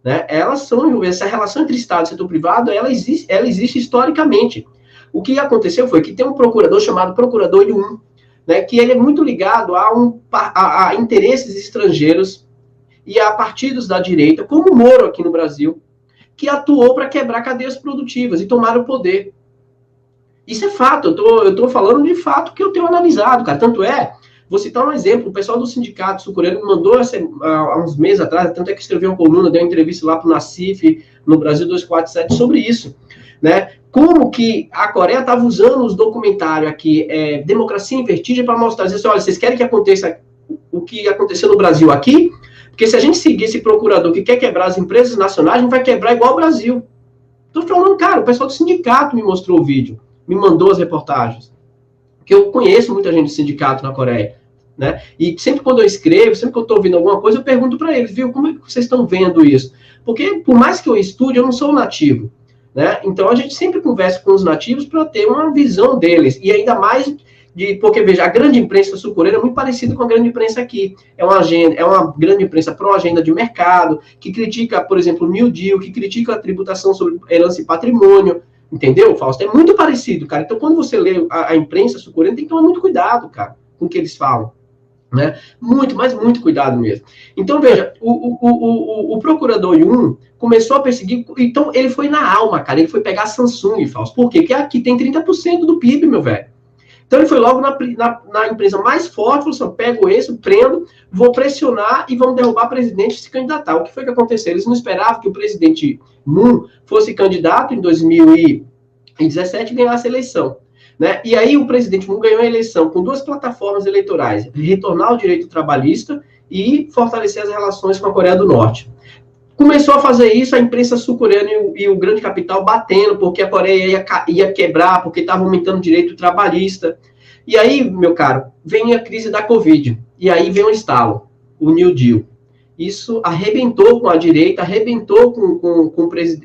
Speaker 2: Né? Elas são, essa relação entre Estado e setor privado, ela existe historicamente. O que aconteceu foi que tem um procurador chamado Procurador Yun, né, que ele é muito ligado a interesses estrangeiros e a partidos da direita, como o Moro aqui no Brasil, que atuou para quebrar cadeias produtivas e tomar o poder. Isso é fato, eu tô falando de fato que eu tenho analisado, cara. Tanto é, vou citar um exemplo, o pessoal do sindicato sul-coreano mandou há uns meses atrás, tanto é que escreveu uma coluna, deu uma entrevista lá para o Nassif, no Brasil 247, sobre isso, né? Como que a Coreia estava usando os documentários aqui, Democracia em Vertigem, para mostrar, dizer assim, olha, vocês querem que aconteça o que aconteceu no Brasil aqui? Porque se a gente seguir esse procurador que quer quebrar as empresas nacionais, a gente vai quebrar igual o Brasil. Estou falando, cara, o pessoal do sindicato me mostrou o vídeo, me mandou as reportagens. Porque eu conheço muita gente do sindicato na Coreia, né? E sempre quando eu escrevo, sempre que eu estou ouvindo alguma coisa, eu pergunto para eles, viu, como é que vocês estão vendo isso? Porque, por mais que eu estude, eu não sou nativo, né? Então, a gente sempre conversa com os nativos para ter uma visão deles. E ainda mais porque, veja, a grande imprensa sul-coreana é muito parecida com a grande imprensa aqui. É uma grande imprensa pró-agenda de mercado, que critica, por exemplo, o New Deal, que critica a tributação sobre herança e patrimônio. Entendeu, Fausto? É muito parecido, cara. Então, quando você lê a imprensa sul-coreana, tem que tomar muito cuidado, cara, com o que eles falam. Né? Muito, mas muito cuidado mesmo. Então, veja, o procurador Yun começou a perseguir, então ele foi na alma, cara, ele foi pegar a Samsung, Fausto. Por quê? Porque aqui tem 30% do PIB, meu velho. Então ele foi logo na empresa mais forte, falou assim, pego esse, prendo, vou pressionar e vamos derrubar o presidente e se candidatar. O que foi que aconteceu? Eles não esperavam que o presidente Moon fosse candidato em 2017 e ganhasse a eleição. Né? E aí o presidente Moon ganhou a eleição com 2 plataformas eleitorais, retornar ao direito trabalhista e fortalecer as relações com a Coreia do Norte. Começou a fazer isso a imprensa sul-coreana e o grande capital batendo, porque a Coreia ia quebrar, porque estava aumentando o direito trabalhista. E aí, meu caro, vem a crise da Covid. E aí vem o estalo, o New Deal. Isso arrebentou com a direita, arrebentou com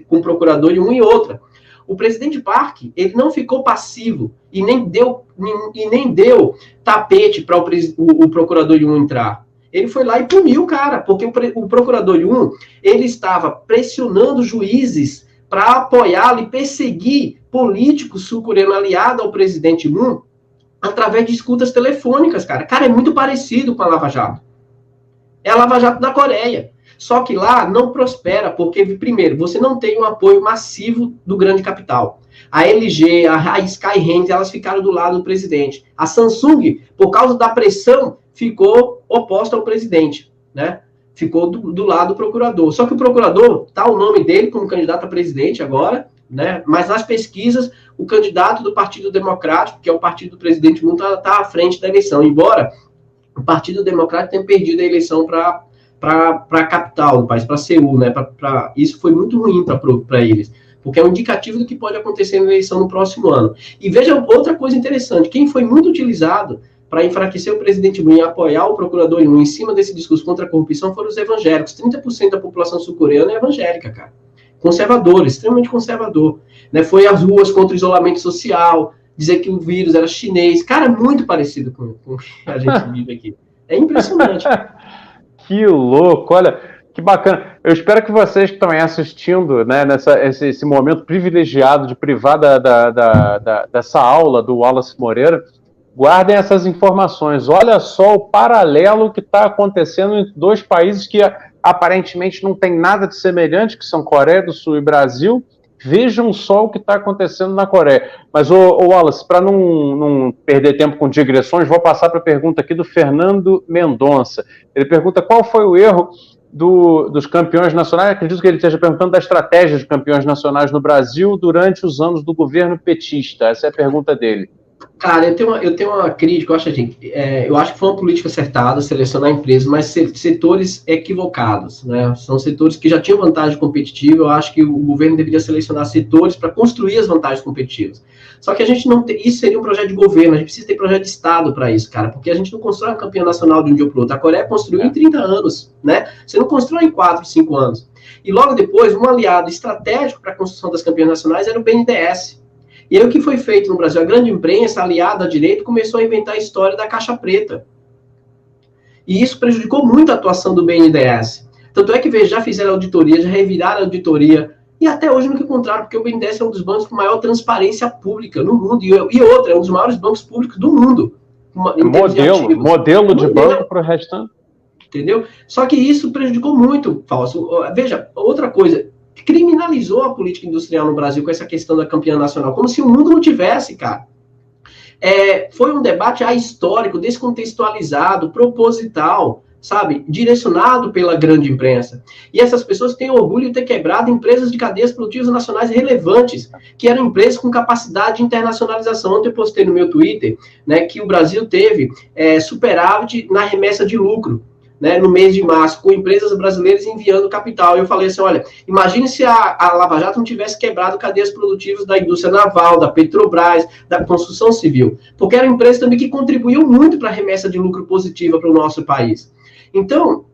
Speaker 2: o procurador de um e outra. O presidente Park, ele não ficou passivo e nem deu tapete para o procurador de um entrar. Ele foi lá e puniu o cara, porque o procurador Yun, ele estava pressionando juízes para apoiá-lo e perseguir políticos sul-coreanos aliados ao presidente Moon através de escutas telefônicas, cara. Cara, é muito parecido com a Lava Jato. É a Lava Jato da Coreia. Só que lá não prospera, porque, primeiro, você não tem um apoio massivo do grande capital. A LG, a Skyhands, elas ficaram do lado do presidente. A Samsung, por causa da pressão, ficou oposta ao presidente, né? Ficou do lado do procurador. Só que o procurador, tá o nome dele como candidato a presidente agora, né? Mas nas pesquisas, o candidato do Partido Democrático, que é o partido do presidente Moon, tá à frente da eleição. Embora o Partido Democrático tenha perdido a eleição para a capital do país, para Seul, né? Isso foi muito ruim para eles, porque é um indicativo do que pode acontecer na eleição no próximo ano. E veja outra coisa interessante, quem foi muito utilizado para enfraquecer o presidente Moon e apoiar o procurador Moon em cima desse discurso contra a corrupção foram os evangélicos. 30% da população sul-coreana é evangélica, cara. Conservador, extremamente conservador. Né? Foi às ruas contra o isolamento social, dizer que o vírus era chinês. Cara, muito parecido com o que a gente vive aqui. É impressionante.
Speaker 1: Que louco, olha, que bacana. Eu espero que vocês que estão aí assistindo, né, esse momento privilegiado de privar dessa aula do Wallace Moreira, guardem essas informações. Olha só o paralelo que está acontecendo em 2 países que aparentemente não tem nada de semelhante, que são Coreia do Sul e Brasil. Vejam só o que está acontecendo na Coreia. Mas, Wallace, para não perder tempo com digressões, vou passar para a pergunta aqui do Fernando Mendonça. Ele pergunta qual foi o erro dos campeões nacionais. Acredito que ele esteja perguntando da estratégia de campeões nacionais no Brasil durante os anos do governo petista. Essa é a pergunta dele.
Speaker 2: Cara, eu tenho uma crítica, eu acho que foi uma política acertada, selecionar empresas, mas setores equivocados, né? São setores que já tinham vantagem competitiva, eu acho que o governo deveria selecionar setores para construir as vantagens competitivas. Só que a gente não tem, isso seria um projeto de governo, a gente precisa ter projeto de Estado para isso, cara, porque a gente não constrói um campeão nacional de um dia para o outro. A Coreia construiu em 30 anos, né? Você não constrói em 4, 5 anos. E logo depois, um aliado estratégico para a construção das campeãs nacionais era o BNDES. E aí o que foi feito no Brasil? A grande imprensa, aliada à direita, começou a inventar a história da caixa preta. E isso prejudicou muito a atuação do BNDES. Tanto é que já fizeram auditoria, já reviraram a auditoria E até hoje nunca encontraram, porque o BNDES é um dos bancos com maior transparência pública no mundo. E outra, é um dos maiores bancos públicos do mundo.
Speaker 1: Modelo de banco para o restante.
Speaker 2: Entendeu? Só que isso prejudicou muito, Fausto. Veja, outra coisa, criminalizou a política industrial no Brasil com essa questão da campeã nacional, como se o mundo não tivesse, cara. Foi um debate ahistórico, descontextualizado, proposital, sabe? Direcionado pela grande imprensa. E essas pessoas têm orgulho de ter quebrado empresas de cadeias produtivas nacionais relevantes, que eram empresas com capacidade de internacionalização. Ontem eu postei no meu Twitter, né, que o Brasil teve superávit na remessa de lucro, né, no mês de março, com empresas brasileiras enviando capital. Eu falei assim, olha, imagine se a Lava Jato não tivesse quebrado cadeias produtivas da indústria naval, da Petrobras, da construção civil, porque eram empresas também que contribuíam muito para a remessa de lucro positiva para o nosso país. Então,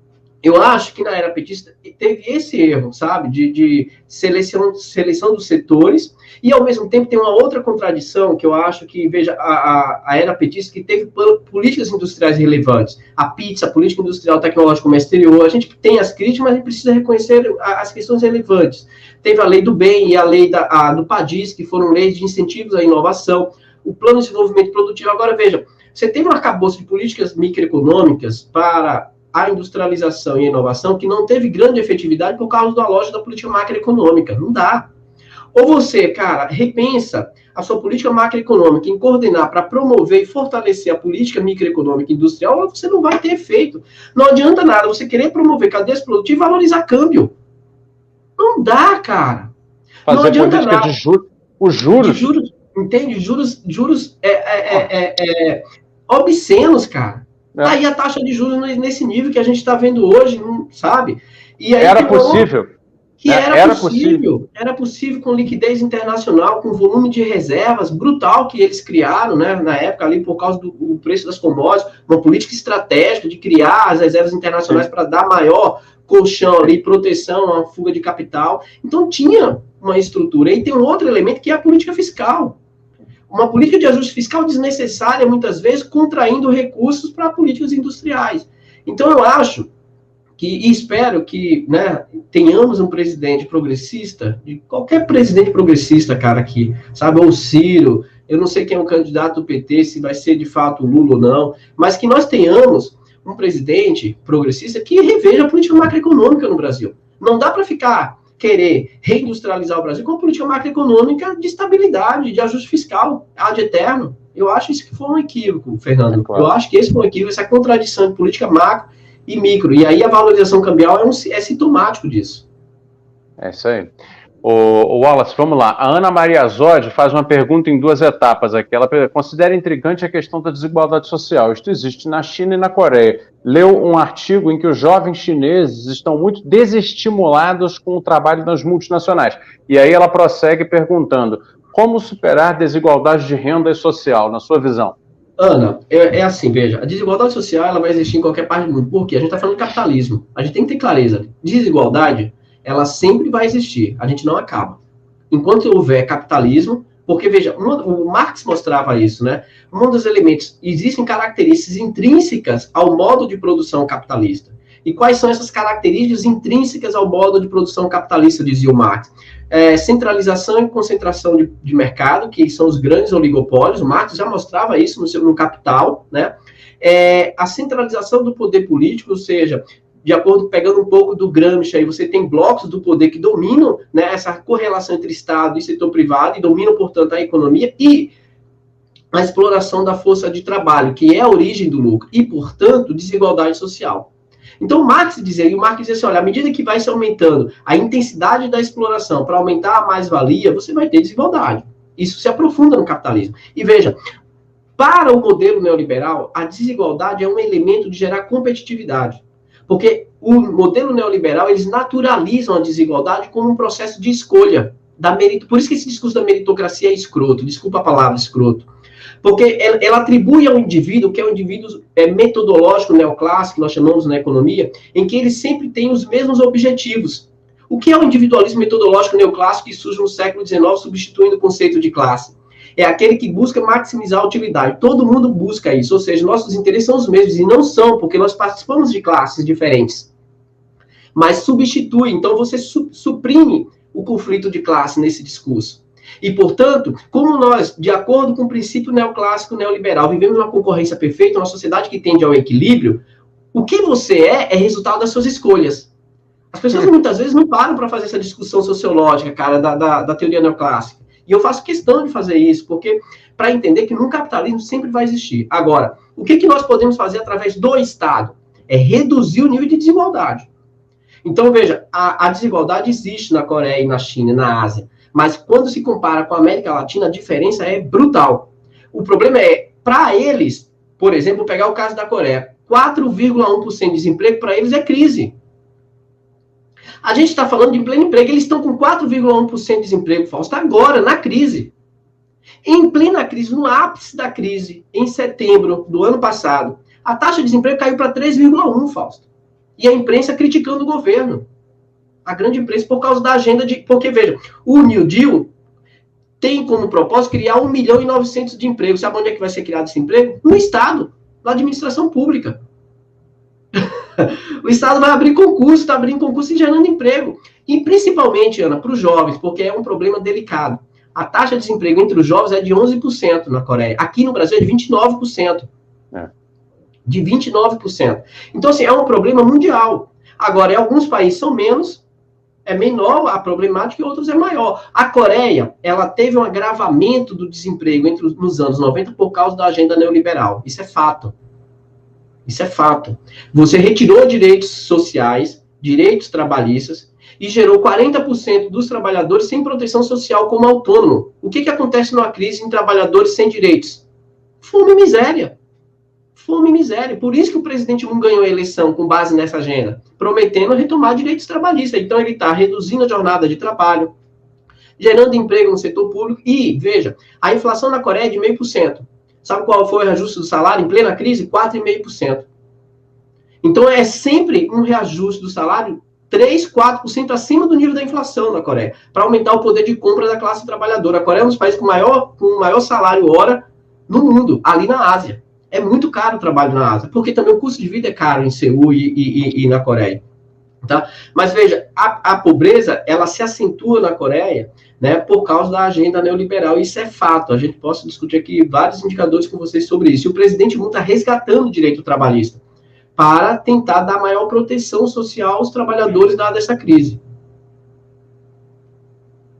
Speaker 2: eu acho que na era petista teve esse erro, sabe, de seleção dos setores, e ao mesmo tempo tem uma outra contradição que eu acho que, veja, a era petista que teve políticas industriais relevantes. A PITS, a Política Industrial Tecnológica Comércio Exterior, a gente tem as críticas, mas a gente precisa reconhecer as questões relevantes. Teve a Lei do Bem e a Lei do PADIS, que foram leis de incentivos à inovação, o Plano de Desenvolvimento Produtivo. Agora, veja, você teve um arcabouço de políticas microeconômicas para a industrialização e a inovação que não teve grande efetividade por causa da lógica da política macroeconômica. Não dá. Ou você, cara, repensa a sua política macroeconômica em coordenar para promover e fortalecer a política microeconômica industrial, ou você não vai ter efeito. Não adianta nada você querer promover cadeias produtivas e valorizar câmbio. Não dá, cara.
Speaker 1: Fazer não adianta política nada. Os juros.
Speaker 2: Entende? Juros obscenos, cara. Aí a taxa de juros nesse nível que a gente está vendo hoje, sabe? E aí
Speaker 1: era possível.
Speaker 2: Era possível com liquidez internacional, com volume de reservas brutal que eles criaram, né, na época ali por causa do preço das commodities, uma política estratégica de criar as reservas internacionais para dar maior colchão ali, proteção à fuga de capital. Então tinha uma estrutura. E tem um outro elemento que é a política fiscal. Uma política de ajuste fiscal desnecessária, muitas vezes, contraindo recursos para políticas industriais. Então, eu acho e espero que, né, tenhamos um presidente progressista, de qualquer presidente progressista, cara, aqui, sabe, ou o Ciro, eu não sei quem é o candidato do PT, se vai ser de fato o Lula ou não, mas que nós tenhamos um presidente progressista que reveja a política macroeconômica no Brasil. Não dá para querer reindustrializar o Brasil com uma política macroeconômica de estabilidade, de ajuste fiscal, ad eterno. Eu acho isso que foi um equívoco, Fernando. Claro. Eu acho que esse foi um equívoco, essa contradição de política macro e micro. E aí a valorização cambial é sintomático disso.
Speaker 1: É isso aí. O Wallace, vamos lá. A Ana Maria Zodi faz uma pergunta em 2 etapas aqui. Ela considera intrigante a questão da desigualdade social. Isto existe na China e na Coreia. Leu um artigo em que os jovens chineses estão muito desestimulados com o trabalho das multinacionais. E aí ela prossegue perguntando: como superar desigualdade de renda e social, na sua visão?
Speaker 2: Ana, é assim, veja, a desigualdade social ela vai existir em qualquer parte do mundo. Por quê? A gente está falando de capitalismo. A gente tem que ter clareza. Desigualdade, ela sempre vai existir. A gente não acaba. Enquanto houver capitalismo, porque, veja, o Marx mostrava isso, né? Um dos elementos, existem características intrínsecas ao modo de produção capitalista. E quais são essas características intrínsecas ao modo de produção capitalista, dizia o Marx? Centralização e concentração de mercado, que são os grandes oligopólios. O Marx já mostrava isso no Capital, né? A centralização do poder político, ou seja, de acordo, pegando um pouco do Gramsci, aí você tem blocos do poder que dominam, né, essa correlação entre Estado e setor privado, e dominam, portanto, a economia, e a exploração da força de trabalho, que é a origem do lucro, e, portanto, desigualdade social. Então, Marx dizia assim, olha, à medida que vai se aumentando a intensidade da exploração para aumentar a mais-valia, você vai ter desigualdade. Isso se aprofunda no capitalismo. E veja, para o modelo neoliberal, a desigualdade é um elemento de gerar competitividade. Porque o modelo neoliberal, eles naturalizam a desigualdade como um processo de escolha. Por isso que esse discurso da meritocracia é escroto, desculpa a palavra escroto. Porque ela atribui ao indivíduo, que é um indivíduo metodológico neoclássico, que nós chamamos na economia, em que ele sempre tem os mesmos objetivos. O que é o individualismo metodológico neoclássico que surge no século XIX, substituindo o conceito de classe? É aquele que busca maximizar a utilidade. Todo mundo busca isso, ou seja, nossos interesses são os mesmos, e não são, porque nós participamos de classes diferentes. Mas substitui, então você suprime o conflito de classe nesse discurso. E, portanto, como nós, de acordo com o princípio neoclássico neoliberal, vivemos uma concorrência perfeita, uma sociedade que tende ao equilíbrio, o que você é resultado das suas escolhas. As pessoas muitas vezes não param para fazer essa discussão sociológica, cara, da teoria neoclássica. E eu faço questão de fazer isso, porque para entender que no capitalismo sempre vai existir. Agora, o que nós podemos fazer através do Estado? É reduzir o nível de desigualdade. Então, veja, a desigualdade existe na Coreia, na China, na Ásia. Mas quando se compara com a América Latina, a diferença é brutal. O problema é, para eles, por exemplo, pegar o caso da Coreia, 4,1% de desemprego para eles é crise. A gente está falando de pleno emprego, eles estão com 4,1% de desemprego, Fausto, agora, na crise. Em plena crise, no ápice da crise, em setembro do ano passado, a taxa de desemprego caiu para 3,1%, Fausto. E a imprensa criticando o governo. A grande imprensa por causa da agenda de... Porque, veja, o New Deal tem como propósito criar 1.900.000 de empregos. Sabe onde é que vai ser criado esse emprego? No Estado, na administração pública. O Estado vai abrir concurso, está abrindo concurso e gerando emprego. E principalmente, Ana, para os jovens, porque é um problema delicado. A taxa de desemprego entre os jovens é de 11% na Coreia. Aqui no Brasil é de 29%. De 29%. Então, assim, é um problema mundial. Agora, em alguns países são menos, é menor a problemática e outros é maior. A Coreia, ela teve um agravamento do desemprego nos anos 90 por causa da agenda neoliberal. Isso é fato. Isso é fato. Você retirou direitos sociais, direitos trabalhistas, e gerou 40% dos trabalhadores sem proteção social como autônomo. O que acontece numa crise em trabalhadores sem direitos? Fome e miséria. Fome e miséria. Por isso que o presidente Moon ganhou a eleição com base nessa agenda, prometendo retomar direitos trabalhistas. Então, ele está reduzindo a jornada de trabalho, gerando emprego no setor público. E, veja, a inflação na Coreia é de 0,5%. Sabe qual foi o reajuste do salário em plena crise? 4,5%. Então, é sempre um reajuste do salário 3%, 4% acima do nível da inflação na Coreia, para aumentar o poder de compra da classe trabalhadora. A Coreia é um dos países com o maior salário hora no mundo, ali na Ásia. É muito caro o trabalho na Ásia, porque também o custo de vida é caro em Seul e na Coreia. Tá? Mas veja, a pobreza, ela se acentua na Coreia, né, por causa da agenda neoliberal. Isso é fato. A gente pode discutir aqui vários indicadores com vocês sobre isso. E o presidente Moon está resgatando o direito trabalhista para tentar dar maior proteção social aos trabalhadores dada essa crise.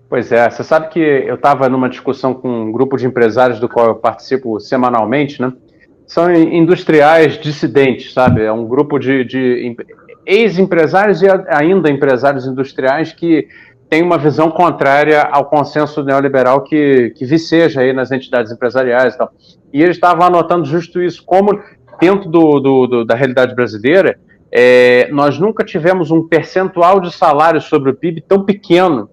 Speaker 1: Pois é, você sabe que eu estava numa discussão com um grupo de empresários do qual eu participo semanalmente, né? São industriais dissidentes, sabe? É um grupo de ex-empresários e ainda empresários industriais que têm uma visão contrária ao consenso neoliberal que viceja aí nas entidades empresariais e tal. E eles estavam anotando justo isso, como dentro da realidade brasileira, nós nunca tivemos um percentual de salário sobre o PIB tão pequeno,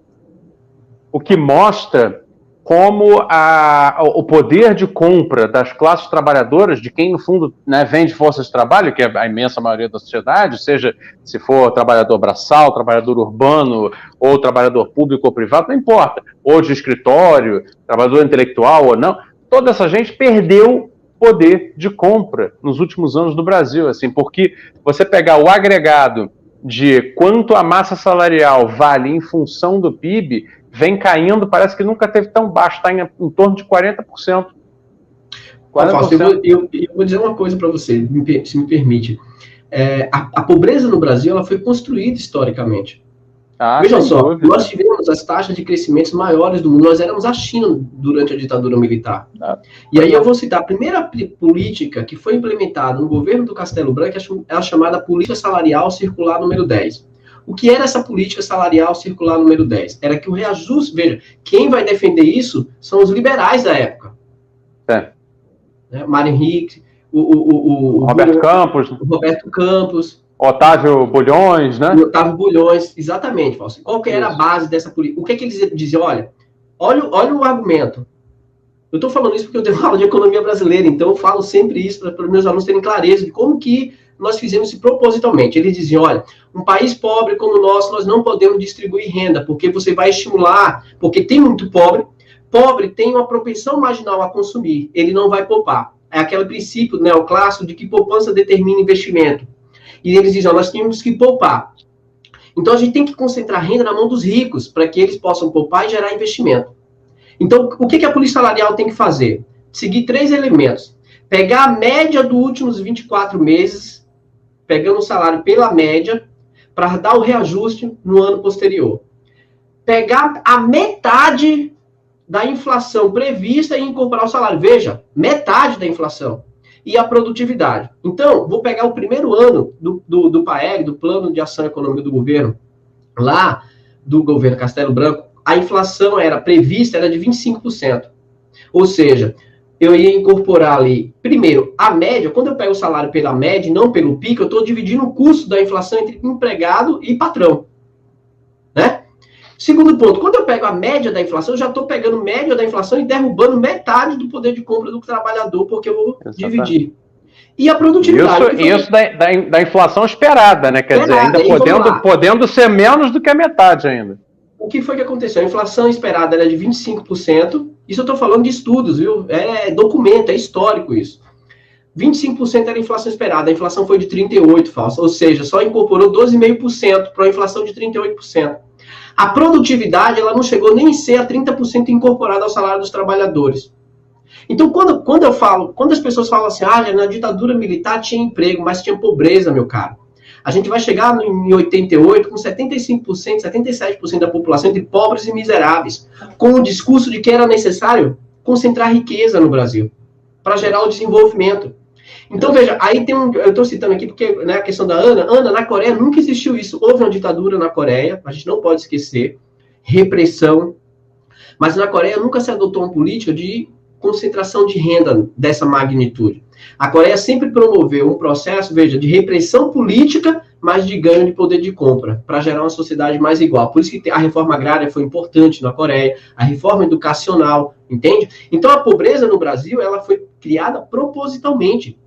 Speaker 1: o que mostra como o poder de compra das classes trabalhadoras, de quem, no fundo, né, vende forças de trabalho, que é a imensa maioria da sociedade, seja se for trabalhador braçal, trabalhador urbano, ou trabalhador público ou privado, não importa, ou de escritório, trabalhador intelectual ou não, toda essa gente perdeu poder de compra nos últimos anos no Brasil, assim, porque você pegar o agregado de quanto a massa salarial vale em função do PIB, vem caindo, parece que nunca teve tão baixo, está em torno de 40%.
Speaker 2: 40%. Eu vou dizer uma coisa para você, se me permite. A pobreza no Brasil, ela foi construída historicamente. Veja só, nós tivemos as taxas de crescimento maiores do mundo, nós éramos a China durante a ditadura militar. E aí eu vou citar a primeira política que foi implementada no governo do Castelo Branco, é a chamada Política Salarial Circular número 10. O que era essa política salarial circular número 10? Era que o reajuste, veja, quem vai defender isso são os liberais da época. Mário Henrique, o
Speaker 1: Roberto
Speaker 2: Campos,
Speaker 1: Otávio Bulhões, né?
Speaker 2: Otávio Bulhões, exatamente, Fausto. Qual que era a base dessa política? O que eles diziam? Olha o argumento. Eu estou falando isso porque eu tenho aula de economia brasileira, então eu falo sempre isso para os meus alunos terem clareza de como que nós fizemos isso propositalmente. Eles diziam, olha, um país pobre como o nosso, nós não podemos distribuir renda, porque você vai estimular, porque tem muito pobre tem uma propensão marginal a consumir, ele não vai poupar. É aquele princípio neoclássico de que poupança determina investimento. E eles dizem, nós temos que poupar. Então, a gente tem que concentrar renda na mão dos ricos, para que eles possam poupar e gerar investimento. Então, o que a política salarial tem que fazer? Seguir 3 elementos. Pegar a média dos últimos 24 meses, pegando o salário pela média, para dar o reajuste no ano posterior. Pegar a metade da inflação prevista e incorporar o salário. Veja, metade da inflação. E a produtividade. Então, vou pegar o primeiro ano do PAEG, do Plano de Ação Econômica do Governo, lá do governo Castelo Branco, a inflação prevista de 25%. Ou seja, eu ia incorporar ali, primeiro, a média. Quando eu pego o salário pela média e não pelo pico, eu estou dividindo o custo da inflação entre empregado e patrão. Né? Segundo ponto, quando eu pego a média da inflação, eu já estou pegando média da inflação e derrubando metade do poder de compra do trabalhador, porque eu vou dividir. E a produtividade.
Speaker 1: Isso da inflação esperada, né? Quer dizer, ainda podendo ser menos do que a metade ainda.
Speaker 2: O que foi que aconteceu? A inflação esperada era de 25%. Isso eu estou falando de estudos, viu? É documento, é histórico isso. 25% era a inflação esperada. A inflação foi de 38%, falsa. Ou seja, só incorporou 12,5% para uma inflação de 38%. A produtividade, ela não chegou nem a ser a 30% incorporada ao salário dos trabalhadores. Então, quando as pessoas falam assim, na ditadura militar tinha emprego, mas tinha pobreza, meu caro. A gente vai chegar em 88 com 75%, 77% da população entre pobres e miseráveis, com o discurso de que era necessário concentrar riqueza no Brasil, para gerar o desenvolvimento. Então, veja, aí eu estou citando aqui porque, né, a questão da Ana, na Coreia nunca existiu isso. Houve uma ditadura na Coreia, a gente não pode esquecer, repressão, mas na Coreia nunca se adotou uma política de concentração de renda dessa magnitude. A Coreia sempre promoveu um processo, veja, de repressão política, mas de ganho de poder de compra, para gerar uma sociedade mais igual. Por isso que a reforma agrária foi importante na Coreia, a reforma educacional, entende? Então, a pobreza no Brasil, ela foi criada propositalmente.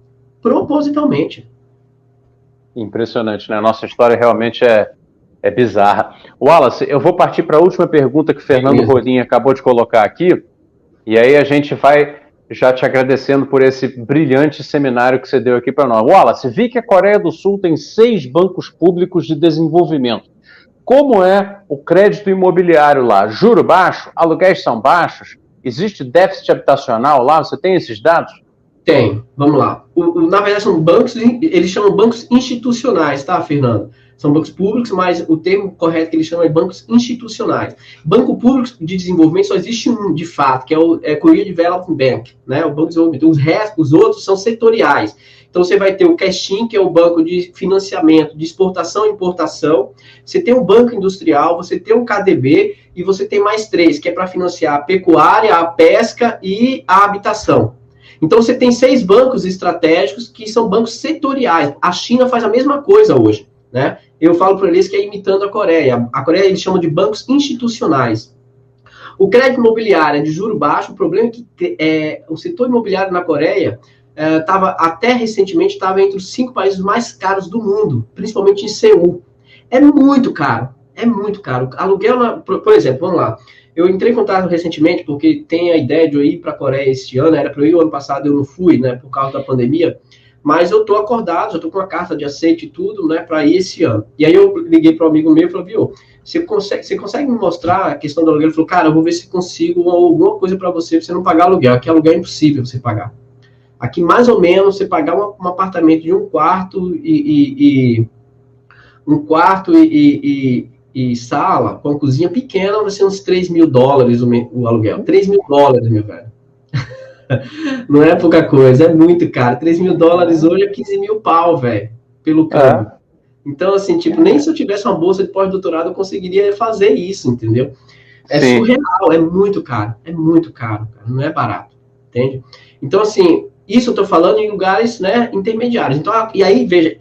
Speaker 2: Propositalmente.
Speaker 1: Impressionante, né? A nossa história realmente é bizarra. Wallace, eu vou partir para a última pergunta que o Fernando Rolim acabou de colocar aqui, e aí a gente vai já te agradecendo por esse brilhante seminário que você deu aqui para nós. Wallace, vi que a Coreia do Sul tem 6 bancos públicos de desenvolvimento. Como é o crédito imobiliário lá? Juro baixo? Aluguéis são baixos? Existe déficit habitacional lá? Você tem esses dados?
Speaker 2: Tem, vamos lá. Na verdade, são bancos, eles chamam bancos institucionais, tá, Fernando? São bancos públicos, mas o termo correto que eles chamam é bancos institucionais. Banco público de desenvolvimento só existe um, de fato, que é o Korea Development Bank, né? O Banco de Desenvolvimento. Os outros são setoriais. Então, você vai ter o Caixin, que é o banco de financiamento de exportação e importação. Você tem o Banco Industrial, você tem o KDB, e você tem mais 3, que é para financiar a pecuária, a pesca e a habitação. Então, você tem 6 bancos estratégicos que são bancos setoriais. A China faz a mesma coisa hoje, né? Eu falo para eles que é imitando a Coreia. A Coreia eles chamam de bancos institucionais. O crédito imobiliário é de juro baixo. O problema é que o setor imobiliário na Coreia até recentemente estava entre os 5 países mais caros do mundo, principalmente em Seul. É muito caro. É muito caro. Aluguel, por exemplo, vamos lá. Eu entrei em contato recentemente, porque tem a ideia de eu ir para a Coreia este ano, era para eu ir o ano passado, eu não fui, né, por causa da pandemia, mas eu estou acordado, já estou com uma carta de aceite e tudo, né, para ir esse ano. E aí eu liguei para um amigo meu e falei, viu, você consegue me mostrar a questão do aluguel? Ele falou, cara, eu vou ver se consigo alguma coisa para você não pagar aluguel. Aqui aluguel é impossível você pagar. Aqui, mais ou menos, você pagar um apartamento de um quarto e sala, com uma cozinha pequena, vai ser uns $3.000 o aluguel. $3.000, meu velho. Não é pouca coisa, é muito caro. $3.000 hoje é 15 mil pau, velho, pelo câmbio. Então, assim, tipo, nem se eu tivesse uma bolsa de pós-doutorado eu conseguiria fazer isso, entendeu? É Sim. Surreal, é muito caro, cara, não é barato, entende? Então, assim, isso eu estou falando em lugares, né, intermediários. Então, e aí, veja,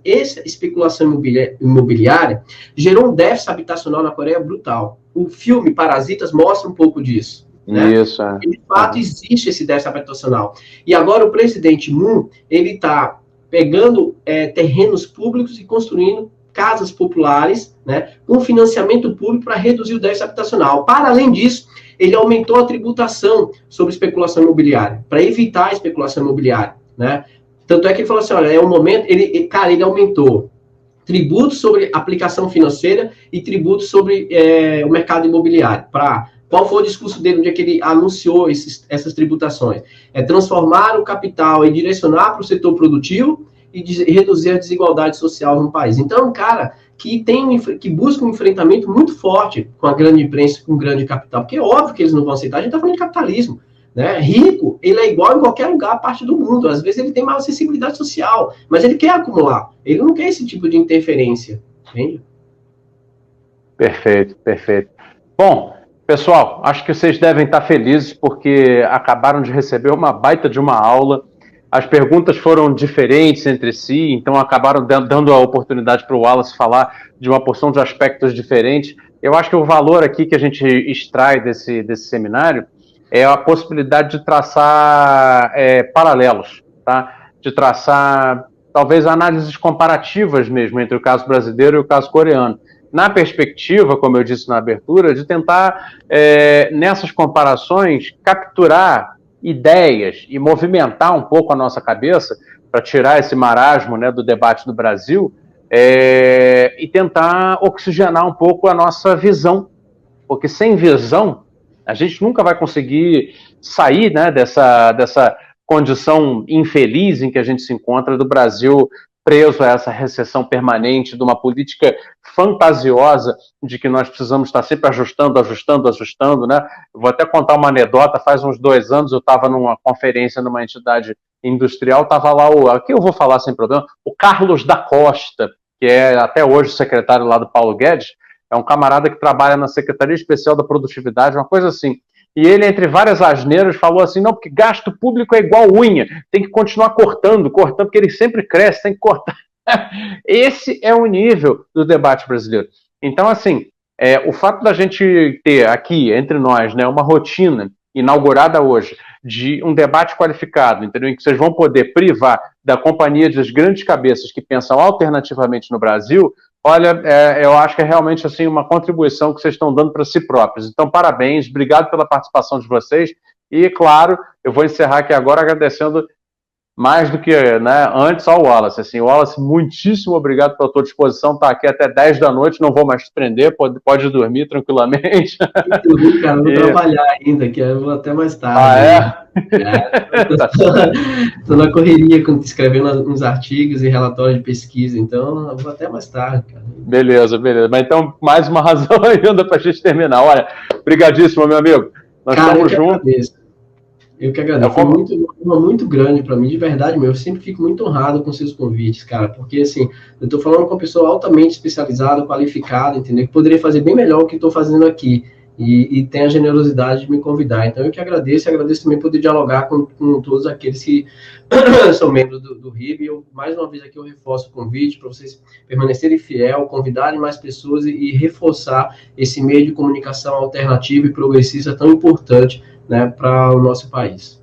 Speaker 2: essa especulação imobiliária gerou um déficit habitacional na Coreia brutal. O filme Parasitas mostra um pouco disso. Né?
Speaker 1: Isso, é.
Speaker 2: De fato, existe esse déficit habitacional. E agora o presidente Moon, ele está pegando terrenos públicos e construindo casas populares, né, com financiamento público para reduzir o déficit habitacional. Para além disso, ele aumentou a tributação sobre especulação imobiliária, para evitar a especulação imobiliária, né? Tanto é que ele falou assim, olha, é um momento, ele aumentou tributos sobre aplicação financeira e tributos sobre o mercado imobiliário. Qual foi o discurso dele no dia que ele anunciou essas tributações? É transformar o capital e direcionar para o setor produtivo e reduzir a desigualdade social no país. Então, um cara que busca um enfrentamento muito forte com a grande imprensa, com o grande capital, porque é óbvio que eles não vão aceitar, a gente está falando de capitalismo. Né? Rico, ele é igual em qualquer lugar, parte do mundo. Às vezes ele tem maior acessibilidade social, mas ele quer acumular. Ele não quer esse tipo de interferência. Entende?
Speaker 1: Perfeito, perfeito. Bom, pessoal, acho que vocês devem estar felizes porque acabaram de receber uma baita de uma aula. As perguntas foram diferentes entre si, então acabaram dando a oportunidade para o Wallace falar de uma porção de aspectos diferentes. Eu acho que o valor aqui que a gente extrai desse seminário é a possibilidade de traçar paralelos, tá? De traçar, talvez, análises comparativas mesmo entre o caso brasileiro e o caso coreano. Na perspectiva, como eu disse na abertura, de tentar, nessas comparações, capturar ideias e movimentar um pouco a nossa cabeça para tirar esse marasmo, né, do debate do Brasil e tentar oxigenar um pouco a nossa visão, porque sem visão a gente nunca vai conseguir sair, né, dessa condição infeliz em que a gente se encontra do Brasil preso a essa recessão permanente, de uma política fantasiosa de que nós precisamos estar sempre ajustando, né? Eu vou até contar uma anedota. Faz uns 2 anos eu estava numa conferência numa entidade industrial, estava lá, aqui eu vou falar sem problema, o Carlos da Costa, que é até hoje secretário lá do Paulo Guedes. É um camarada que trabalha na Secretaria Especial da Produtividade, uma coisa assim. E ele, entre várias asneiras, falou assim, não, porque gasto público é igual unha, tem que continuar cortando, porque ele sempre cresce, tem que cortar. Esse é o nível do debate brasileiro. Então, assim, o fato da gente ter aqui, entre nós, né, uma rotina inaugurada hoje, de um debate qualificado, entendeu? Em que vocês vão poder privar da companhia das grandes cabeças que pensam alternativamente no Brasil. Olha, eu acho que é realmente assim, uma contribuição que vocês estão dando para si próprios. Então, parabéns, obrigado pela participação de vocês. E, claro, eu vou encerrar aqui agora agradecendo mais do que, né, antes ao Wallace. Assim, Wallace, muitíssimo obrigado pela tua disposição. Está aqui até 10 da noite, não vou mais te prender, pode dormir tranquilamente.
Speaker 2: Dormir, cara, vou trabalhar ainda, que eu vou até mais tarde.
Speaker 1: Ah,
Speaker 2: Estou na correria, escrevendo uns artigos e relatórios de pesquisa, então eu vou até mais tarde, cara.
Speaker 1: Beleza. Mas então, mais uma razão ainda para a gente terminar. Olha, brigadíssimo, meu amigo. Nós estamos juntos.
Speaker 2: Eu que agradeço. Foi muito grande para mim, de verdade, meu. Eu sempre fico muito honrado com seus convites, cara, porque, assim, eu estou falando com uma pessoa altamente especializada, qualificada, entendeu? Que poderia fazer bem melhor o que estou fazendo aqui. E tem a generosidade de me convidar. Então, eu que agradeço, e agradeço também poder dialogar com todos aqueles que são membros do RIB. Eu, mais uma vez aqui, eu reforço o convite para vocês permanecerem fiel, convidarem mais pessoas e reforçar esse meio de comunicação alternativo e progressista tão importante, né, para o nosso país.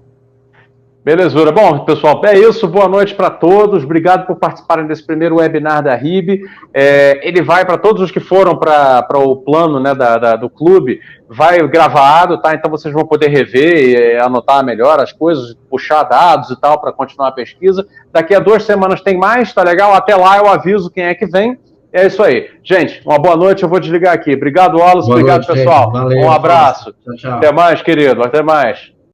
Speaker 1: Belezura. Bom, pessoal, é isso. Boa noite para todos. Obrigado por participarem desse primeiro webinar da RIB. Ele vai para todos os que foram para o plano, né, do clube, vai gravado, tá? Então vocês vão poder rever e anotar melhor as coisas, puxar dados e tal para continuar a pesquisa. Daqui a 2 semanas tem mais, tá legal? Até lá eu aviso quem é que vem. É isso aí. Gente, uma boa noite. Eu vou desligar aqui. Obrigado, Wallace. Obrigado, pessoal.
Speaker 2: Valeu,
Speaker 1: um abraço.
Speaker 2: Tchau, tchau.
Speaker 1: Até mais, querido. Até mais.